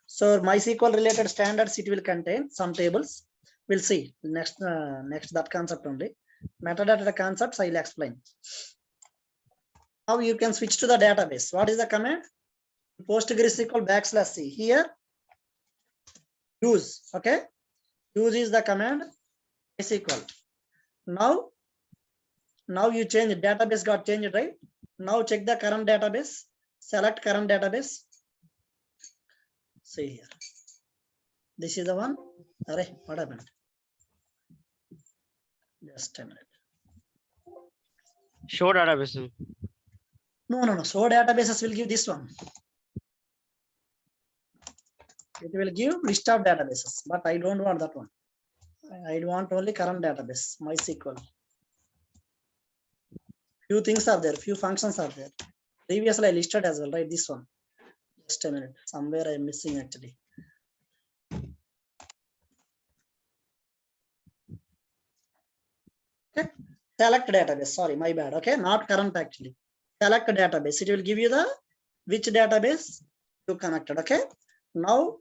So MySQL related standards, it will contain some tables. We'll see next that concept only. Metadata concepts I will explain. Now you can switch to the database. What is the command? PostgreSQL \c. Here use. Okay, use is the command. MySQL. Now you change it. Database got changed, right? Now check the current database. Select current database. See here. This is the one. Array, what happened? Just a minute. Show database. No. So databases will give this one. It will give list of databases, but I don't want that one. I want only current database, MySQL. Few things are there, few functions are there. Previously I listed as well, right? This one. Just a minute. Somewhere I am missing actually. Okay. Select database. Sorry, my bad. Okay, not current actually. Select database. It will give you the which database you connected. Okay. Now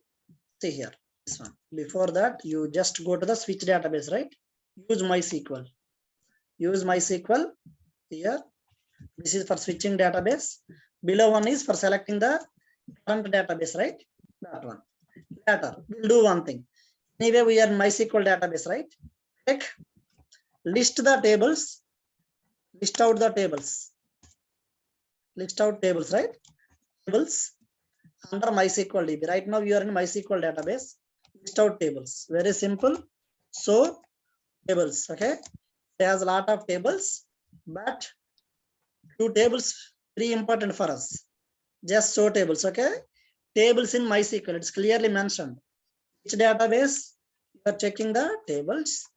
see here. This one. Before that, you just go to the switch database, right? Use MySQL. Use MySQL here. This is for switching database. Below one is for selecting the current database, right? That one. Later, we'll do one thing. Anyway, we are in MySQL database, right? Check. List the tables. List out the tables. List out tables, right? Tables under MySQL DB. Right now, you are in MySQL database. List out tables. Very simple. So, tables, okay? It has a lot of tables, but two tables very important for us. Just show tables, okay? Tables in MySQL, it's clearly mentioned. Which database you are checking the tables.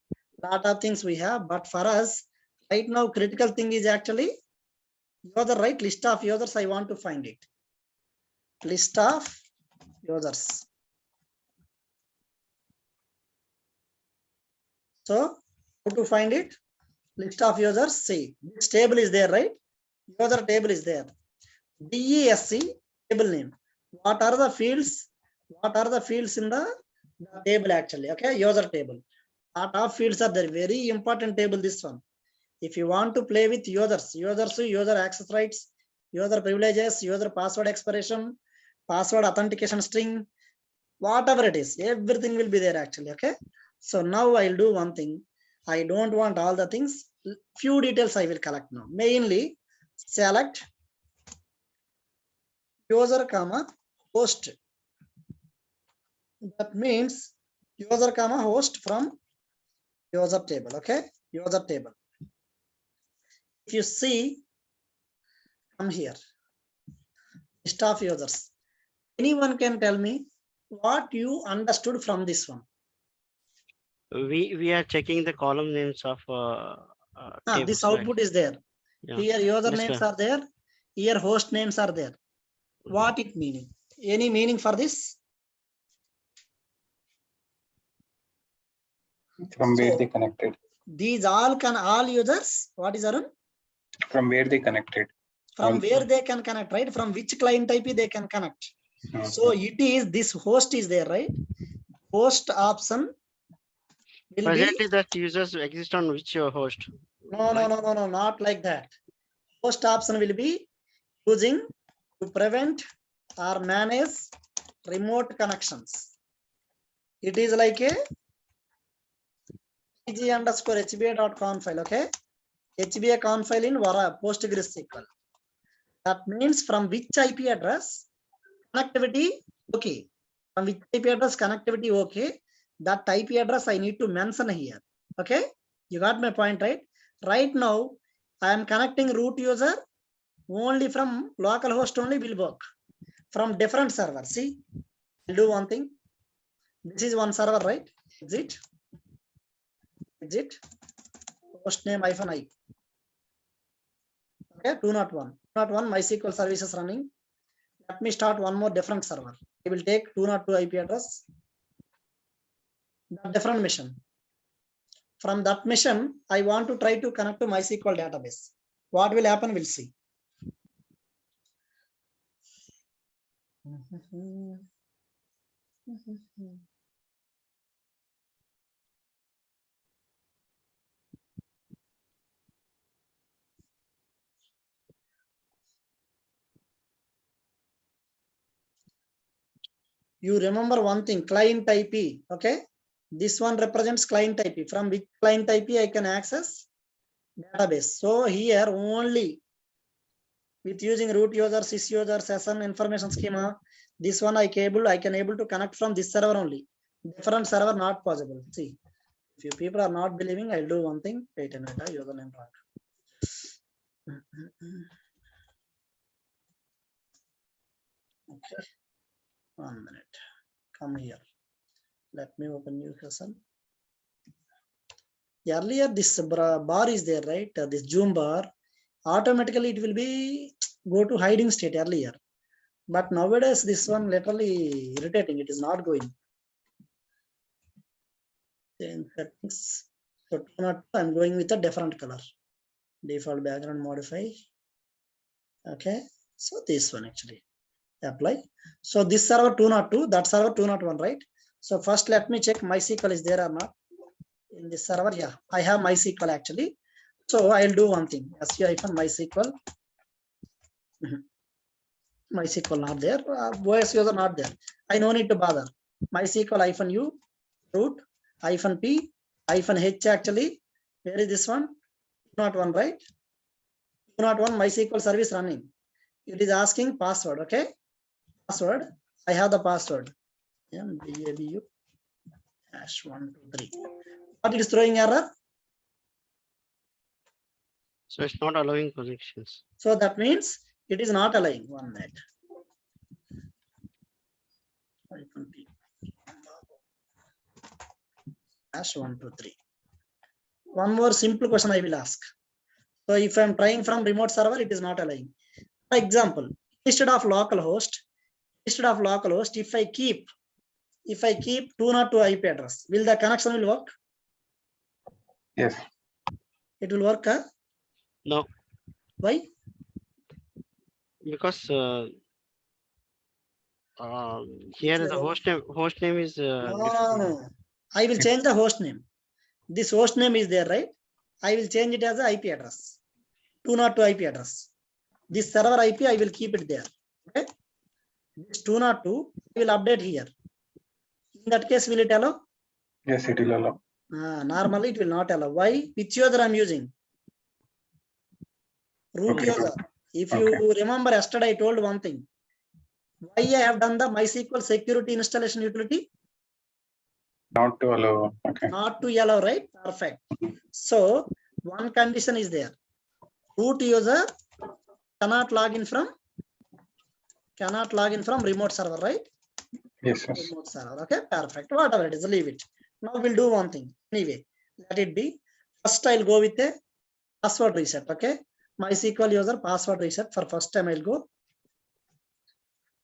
Lot of things we have, but for us right now, critical thing is actually user, right? List of users. I want to find it. List of users. So how to find it? List of users. See, this table is there, right? User table is there. DESC table name. What are the fields? What are the fields in the table actually? Okay, user table. Lot of fields are there. Very important table, this one. If you want to play with users, user access rights, user privileges, user password expiration, password authentication string, whatever it is, everything will be there actually. Okay. So now I'll do one thing. I don't want all the things. Few details I will collect now. Mainly select user comma host. That means user comma host from user table. Okay. User table. If you see, come here, list of users. Anyone can tell me what you understood from this one? We are checking the column names of tables, this right? output is there. Yeah. Here user names are there. Here host names are there. What it meaning? Any meaning for this? From where they connected. These all users. What is Arun? From where they connected. From Also. where they can connect, right? From which client IP they can connect. So it is this host is there, right? Host option will Presently, be that users exist on which host? no, not like that. Host option will be using to prevent or manage remote connections. It is like a pg_hba.conf file, okay? hba.conf file in PostgreSQL. That means from which IP address connectivity okay. From which IP address connectivity okay. That IP address I need to mention here. Okay, you got my point, right? Right now, I am connecting root user only from localhost only will work. From different server. See, I'll do one thing. This is one server, right? Exit. Host name -i. Okay, 201. 201 MySQL services running. Let me start one more different server. I will take 202 IP address. The different mission. From that mission, I want to try to connect to MySQL database. What will happen? We'll see. You remember one thing, client IP, okay? This one represents client IP. From which client IP I can access database. So here only with using root user, sys user, session information schema. This one I can able to connect from this server only. Different server not possible. See, if you people are not believing, I'll do one thing. Wait a minute, username wrong. Okay, 1 minute. Come here. Let me open new session. Earlier, this bar is there, right? This zoom bar. Automatically, it will be go to hiding state earlier. But nowadays, this one literally irritating. It is not going. Change settings. So I'm going with a different color. Default background modify. Okay. So this one actually apply. So this server 202, that server 201, right? So first let me check MySQL is there or not in this server. Yeah, I have MySQL actually. So I'll do one thing. su-MySQL. MySQL not there. OS user not there. I no need to bother. MySQL -u root -p -h actually. Where is this one? 201, right? 201 MySQL service running. It is asking password. Okay. Password. I have the password. MBABU #123. What it is throwing error? So it's not allowing connections. So that means it is not allowing. 1 minute. #123. One more simple question I will ask. So if I'm trying from remote server, it is not allowing. For example, instead of localhost, if I keep 202 IP address, will the connection will work? Yes. It will work, huh? No. Why? Because here the host name is no. I will change the host name. This host name is there, right? I will change it as an IP address. 202 IP address. This server IP, I will keep it there. Okay. This 202, I will update here. In that case, will it allow? Yes, it will allow. Normally, it will not allow. Why? Which user I'm using? Root user. If you remember yesterday, I told one thing. Why I have done the MySQL security installation utility? Not to allow. Okay. Not to allow, right? Perfect. So one condition is there. Root user cannot log in from remote server, right? Yes. Remote server. Okay, perfect. Whatever it is, leave it. Now we'll do one thing. Anyway, let it be. First, I'll go with a password reset. Okay. MySQL user password reset. For first time, I'll go.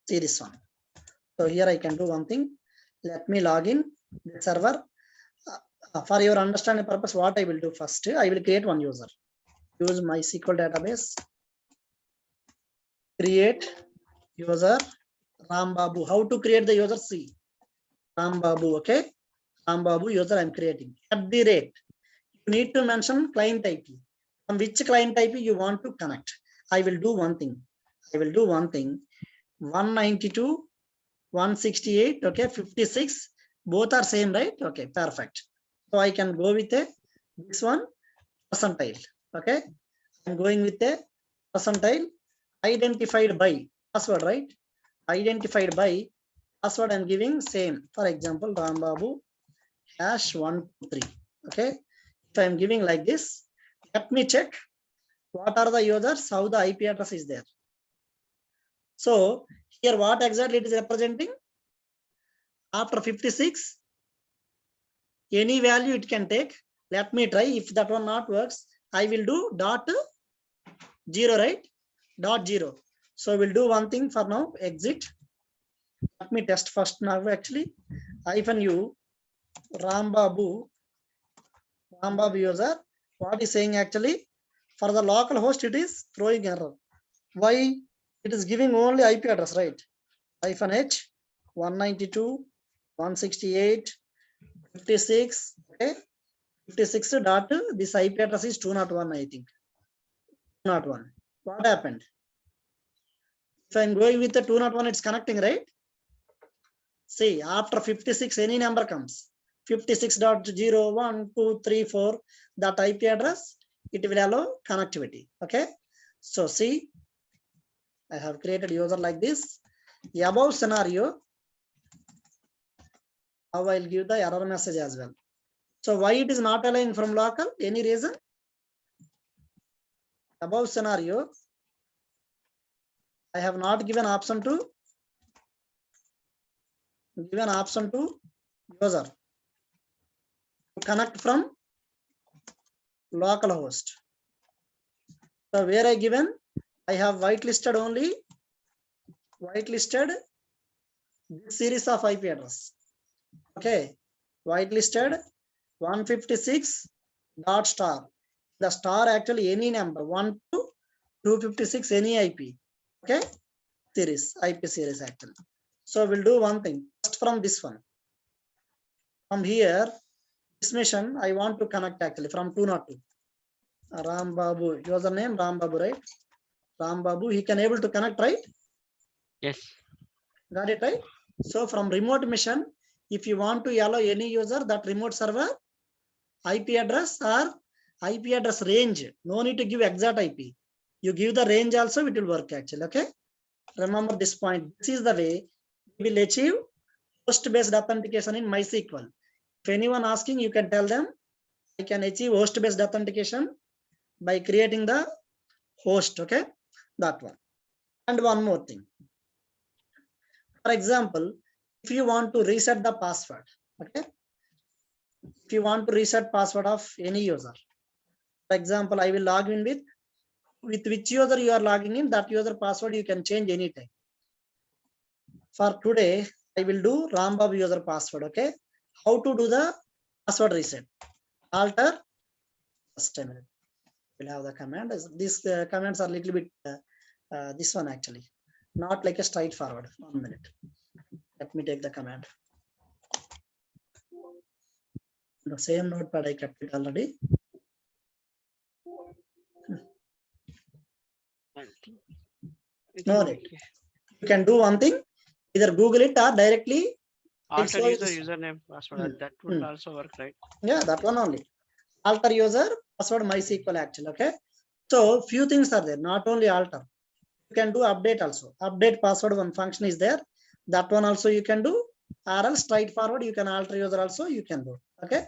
See this one. So here I can do one thing. Let me log in the server. For your understanding purpose, what I will do first, I will create one user. Use MySQL database. Create user Rambabu. How to create the user? See. Rambabu. Okay. Rambabu user I'm creating. At the rate, you need to mention client IP. From which client IP you want to connect. I will do one thing. 192, 168, okay, 56. Both are same, right? Okay, perfect. So I can go with this one percentile. Okay, I'm going with a percentile identified by password, right? Identified by password I'm giving same. For example, Rambabu #123. Okay, if I'm giving like this, let me check what are the users, how the IP address is there. So here what exactly it is representing? After 56, any value it can take. Let me try. If that one not works, I will do .0, right? .0. So we'll do one thing for now. Exit. Let me test first now actually. -u Rambabu user. What is saying actually? For the local host, it is throwing error. Why? It is giving only IP address, right? -h 192, 168, 56. Okay, 56 dot. This IP address is 201, I think. 201. What happened? If I'm going with the 201, it's connecting, right? See, after 56, any number comes. 56.0.1.2.3.4. That IP address, it will allow connectivity. Okay. So see, I have created user like this. The above scenario, now I'll give the error message as well. So why it is not allowing from local? Any reason? Above scenario, I have not given option to user to connect from local host. So where I given, I have whitelisted only this series of IP address. Okay, whitelisted 156 dot star. The star actually any number 1 to 256 any IP. Okay, IP series actually. So we'll do one thing just from this one. From here, this mission I want to connect actually from 202. Ram Babu, username Ram Babu, right? Ram Babu, he can able to connect, right? Yes. Got it, right? So from remote mission, if you want to allow any user that remote server IP address or IP address range, no need to give exact IP. You give the range also, it will work actually. Okay. Remember this point. This is the way we will achieve host-based authentication in MySQL. If anyone asking, you can tell them I can achieve host-based authentication by creating the host. Okay, that one. And one more thing. For example, if you want to reset the password, okay, if you want to reset password of any user, for example, I will log in with which user you are logging in, that user password you can change anytime. For today, I will do Rambab user password. Okay, how to do the password reset? Alter. Just a minute. We'll have the command. These commands are a little bit this one actually, not like a straightforward. 1 minute. Let me take the command. The same notepad I kept it already. No need. You can do one thing. Either Google it or directly Alter username password. That would also work, right? Yeah, that one only. Alter user password MySQL actually. Okay. So few things are there. Not only alter. You can do update also. Update password one function is there. That one also you can do. Or else straightforward you can alter user also you can do. Okay.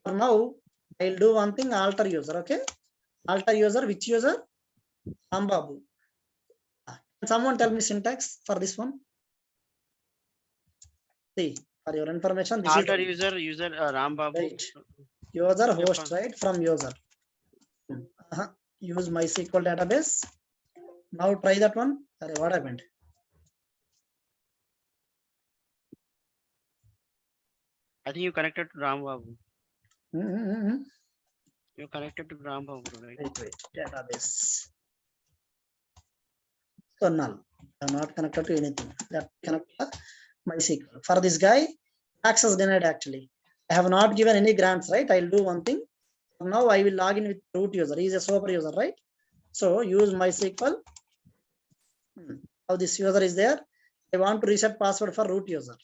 For now, I'll do one thing. Alter user. Okay. Alter user. Which user? Ambabu. Can someone tell me syntax for this one? See, for your information, this alter is user Rambabu. Right. User host, right? From user. Use MySQL database. Now try that one. Sorry, what happened? I think you connected to Rambabu. You connected to Rambabu, right? Wait. Database. So null. I'm not connected to anything. That connect to MySQL. For this guy, access denied actually. I have not given any grants, right? I'll do one thing. Now I will log in with root user. He is a super user, right? So use MySQL. Now this user is there. I want to reset password for root user.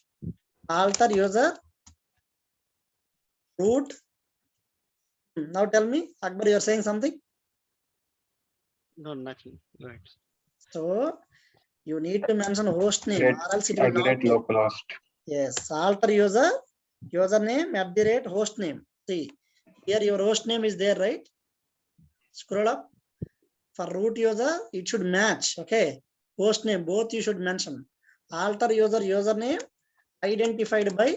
Alter user root. Now tell me, Akbar, you are saying something? No, nothing. Right. So you need to mention host name or else it will not. Localhost. Yes, alter user, username @ host name. See, here your host name is there, right? Scroll up. For root user, it should match. Okay, host name both you should mention. Alter user username identified by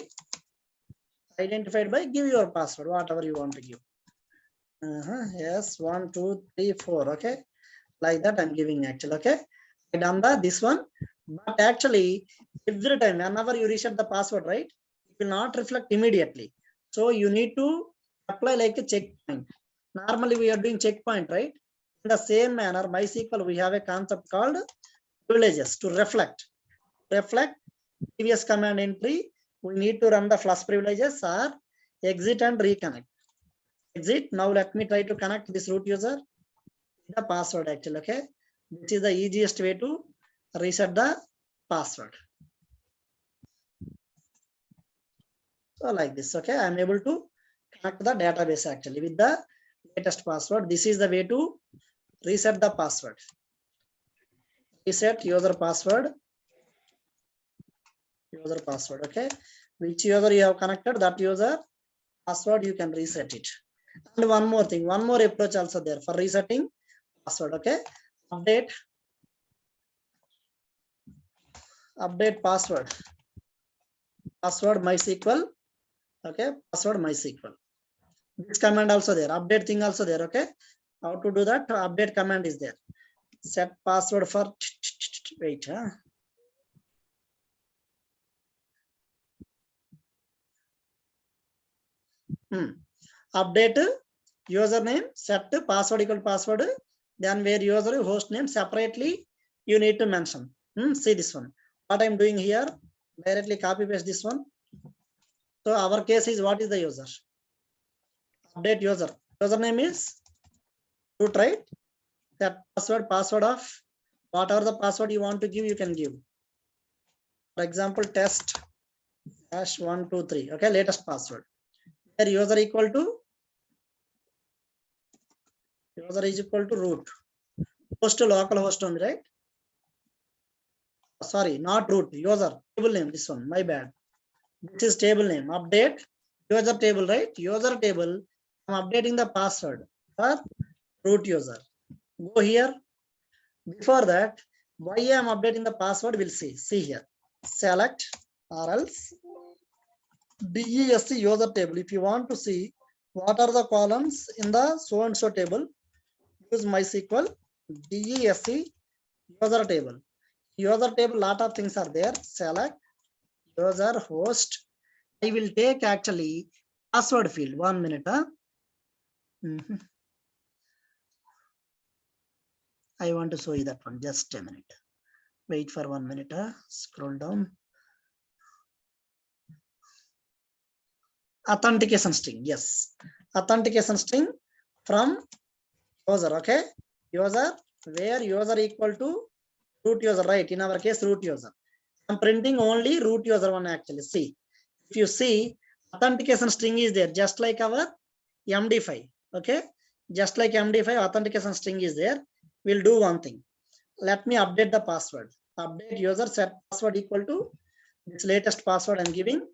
give your password, whatever you want to give. Yes, 1 2 3 4. Okay, like that I'm giving actually. Okay, I done this one, but actually every time whenever you reset the password, right, it will not reflect immediately. So you need to apply like a checkpoint. Normally we are doing checkpoint, right? In the same manner, MySQL we have a concept called privileges to reflect previous command entry. We need to run the flush privileges or exit and reconnect. Exit. Now let me try to connect this root user. The password actually. Okay, this is the easiest way to reset the password. So like this. Okay, I'm able to connect the database actually with the latest password. This is the way to reset the password. reset user password. User password. Okay. Which user you have connected, that user password you can reset it. And one more thing, one more approach also there for resetting password. Okay. Update password. Password MySQL. Okay. Password MySQL. This command also there. Update thing also there. Okay. How to do that? Update command is there. Set password for wait. Update username, set password equal password, then where user host name separately you need to mention. See this one. What I'm doing here, directly copy paste this one. So our case is, what is the user? Update user. Username is root, right? That password of whatever the password you want to give, you can give. For example, test #123. Okay, latest password. Where user is equal to root. Host to local host only, right? Sorry, not root. User table name. This one, my bad. This is table name. Update user table, right? User table. I'm updating the password for root user. Go here. Before that, why I am updating the password, we'll see. See here. Select or else DESC user table. If you want to see what are the columns in the so and so table, use MySQL DESC user table. User table, lot of things are there. Select user host. I will take actually password field. 1 minute. I want to show you that one. Just a minute. Wait for 1 minute. Scroll down. Authentication string. Yes. Authentication string from user. Okay. User, where user equal to root user, right? In our case, root user. I'm printing only root user one actually. See, if you see, authentication string is there, just like our MD5. Okay. Just like MD5, authentication string is there. We'll do one thing. Let me update the password. Update user set password equal to this latest password I'm giving.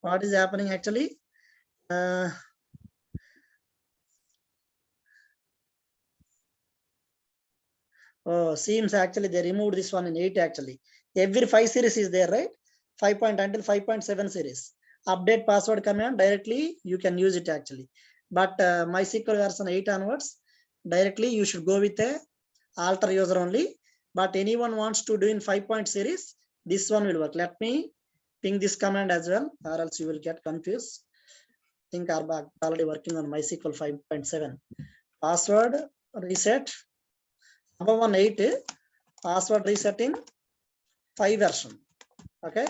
What is happening actually? Oh, seems actually they removed this one in 8 actually. Every 5 series is there, right? 5 point until 5.7 series. Update password command directly you can use it actually. But MySQL version 8 onwards, directly you should go with a alter user only. But anyone wants to do in 5 point series, this one will work. Let me ping this command as well, or else you will get confused. I think are already working on MySQL 5.7. Password reset. Number 8 password reset in 5 version. Okay,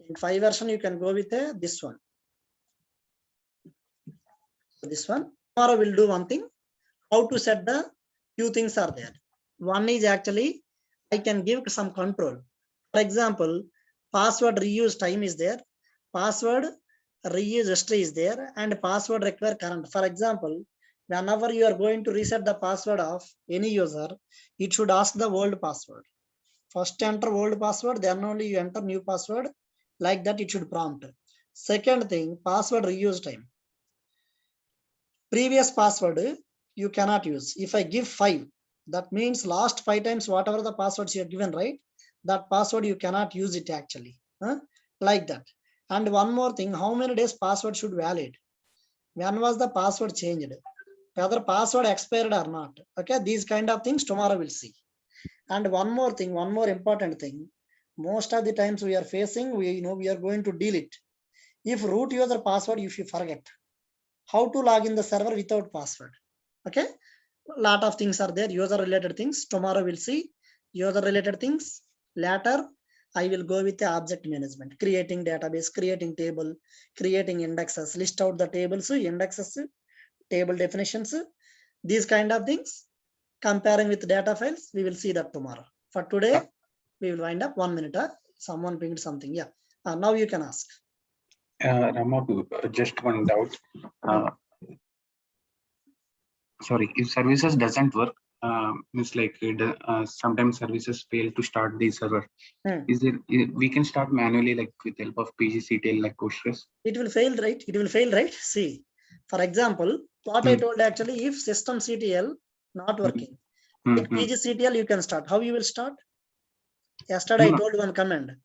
in 5 version you can go with this one. So this one. Tomorrow we'll do one thing. How to set the few things are there. One is actually I can give some control. For example, password reuse time is there. Password reuse history is there, and password require current. For example, whenever you are going to reset the password of any user, it should ask the old password. First enter old password, then only you enter new password. Like that it should prompt. Second thing, password reuse time. Previous password you cannot use. If I give 5, that means last 5 times whatever the passwords you have given, right? That password you cannot use it actually. Like that. And one more thing, how many days password should valid? When was the password changed? Whether password expired or not. Okay, these kind of things tomorrow we'll see. And one more thing, one more important thing. Most of the times we are facing, we are going to delete. If root user password, if you forget, how to log in the server without password? Okay, lot of things are there. User related things. Tomorrow we'll see user related things. Later, I will go with the object management, creating database, creating table, creating indexes, list out the tables, indexes, table definitions, these kind of things. Comparing with data files, we will see that tomorrow. For today, we will wind up 1 minute. Someone pinged something. Yeah. Now you can ask. Rama, just one doubt. Sorry, if services doesn't work, It's like sometimes services fail to start the server. Hmm. We can start manually, like with help of PGCTL, like Postgres? It will fail, right? It will fail, right? See, for example, what I told actually, if system CTL not working, with PGCTL you can start. How you will start? Yesterday I told one command.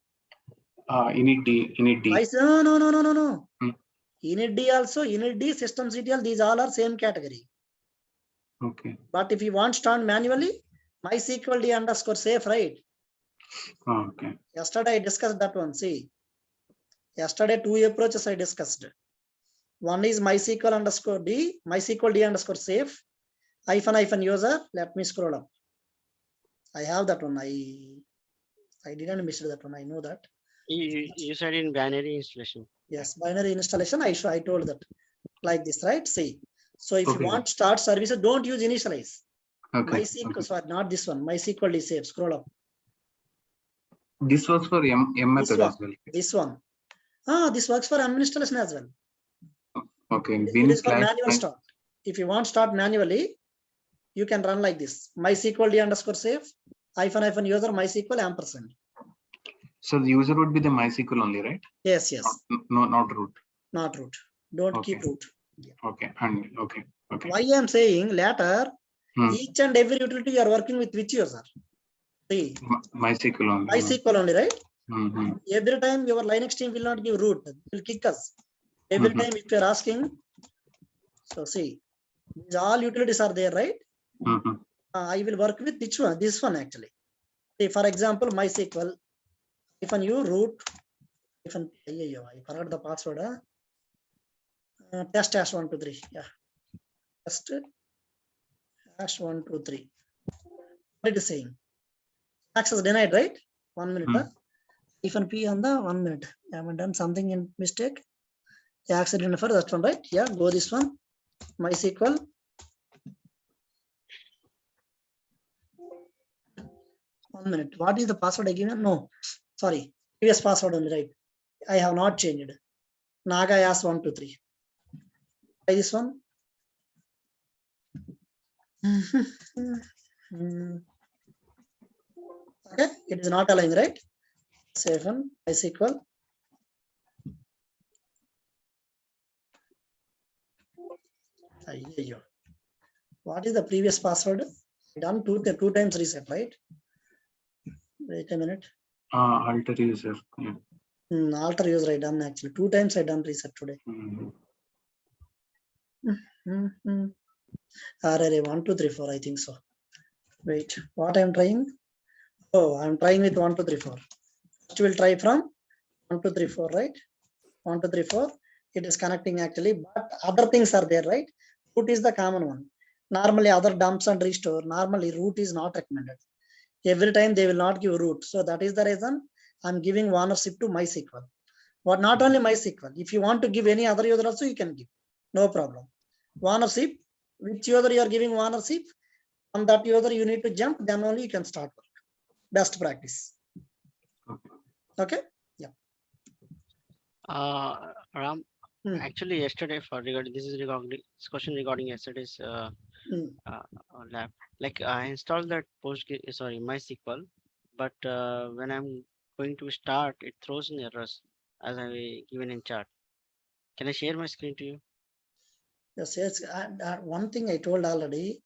Init D. No. Init D also, init D, system CTL, these all are same category. Okay. But if you want start manually, MySQL D underscore safe, right? Okay. Yesterday I discussed that one. See, yesterday 2 approaches I discussed. One is MySQL underscore D, MySQL D underscore safe, -- user. Let me scroll up. I have that one. I didn't miss that one. I know that. You said in binary installation. Yes, binary installation. I told that like this, right? See, so if you want start services, don't use initialize. Okay. MySQL, sorry, not this one. MySQL D safe. Scroll up. This was for M method as well. This one. This works for M installation as well. Okay. It is for manual start. If you want start manually, you can run like this. MySQL D underscore safe, -- user, MySQL ampersand. So the user would be the MySQL only, right? Yes. No, not root. Not root. Don't keep root. Yeah. Okay. And okay. Why I am saying later, each and every utility you are working with which user? See, MySQL only. MySQL only, right? Every time your Linux team will not give root, will kick us. Every time if you are asking, so see, these all utilities are there, right? I will work with which one? This one actually. See, for example, MySQL. If you root, I forgot the password. Test #123. Yeah. Test #123. What it is saying? Access denied, right? 1 minute. -P on the 1 minute. I haven't done something in mistake. Accident for that one, right? Yeah, go this one. MySQL. One minute. What is the password I given? No, sorry. Previous password only, right? I have not changed. Naga asked 123. Try this one. Okay, it is not allowing, right? 7 MySQL. What is the previous password? Done two times reset, right? Wait a minute. Alter user. Yeah. Alter user I done actually. 2 times I done reset today. 1, 2, 3, 4. I think so. Wait, what I'm trying? Oh, I'm trying with 1, 2, 3, 4. First we'll try from 1, 2, 3, 4, right? 1, 2, 3, 4. It is connecting actually, but other things are there, right? Root is the common one. Normally other dumps and restore, normally root is not recommended. Every time they will not give root. So that is the reason I'm giving ownership to MySQL. But not only MySQL. If you want to give any other user also, you can give. No problem. Ownership, which user you are giving ownership, on that user you need to jump, then only you can start work. Best practice. Okay? Yeah. Ram, actually yesterday this question regarding yesterday's lab. Like I installed that MySQL, but when I'm going to start, it throws in errors as I given in chat. Can I share my screen to you? Yes. One thing I told already,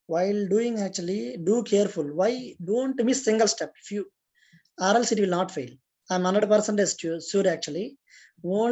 while doing actually, do careful. Why? Don't miss single step. If you, or else it will not fail. I'm 100% sure actually. Only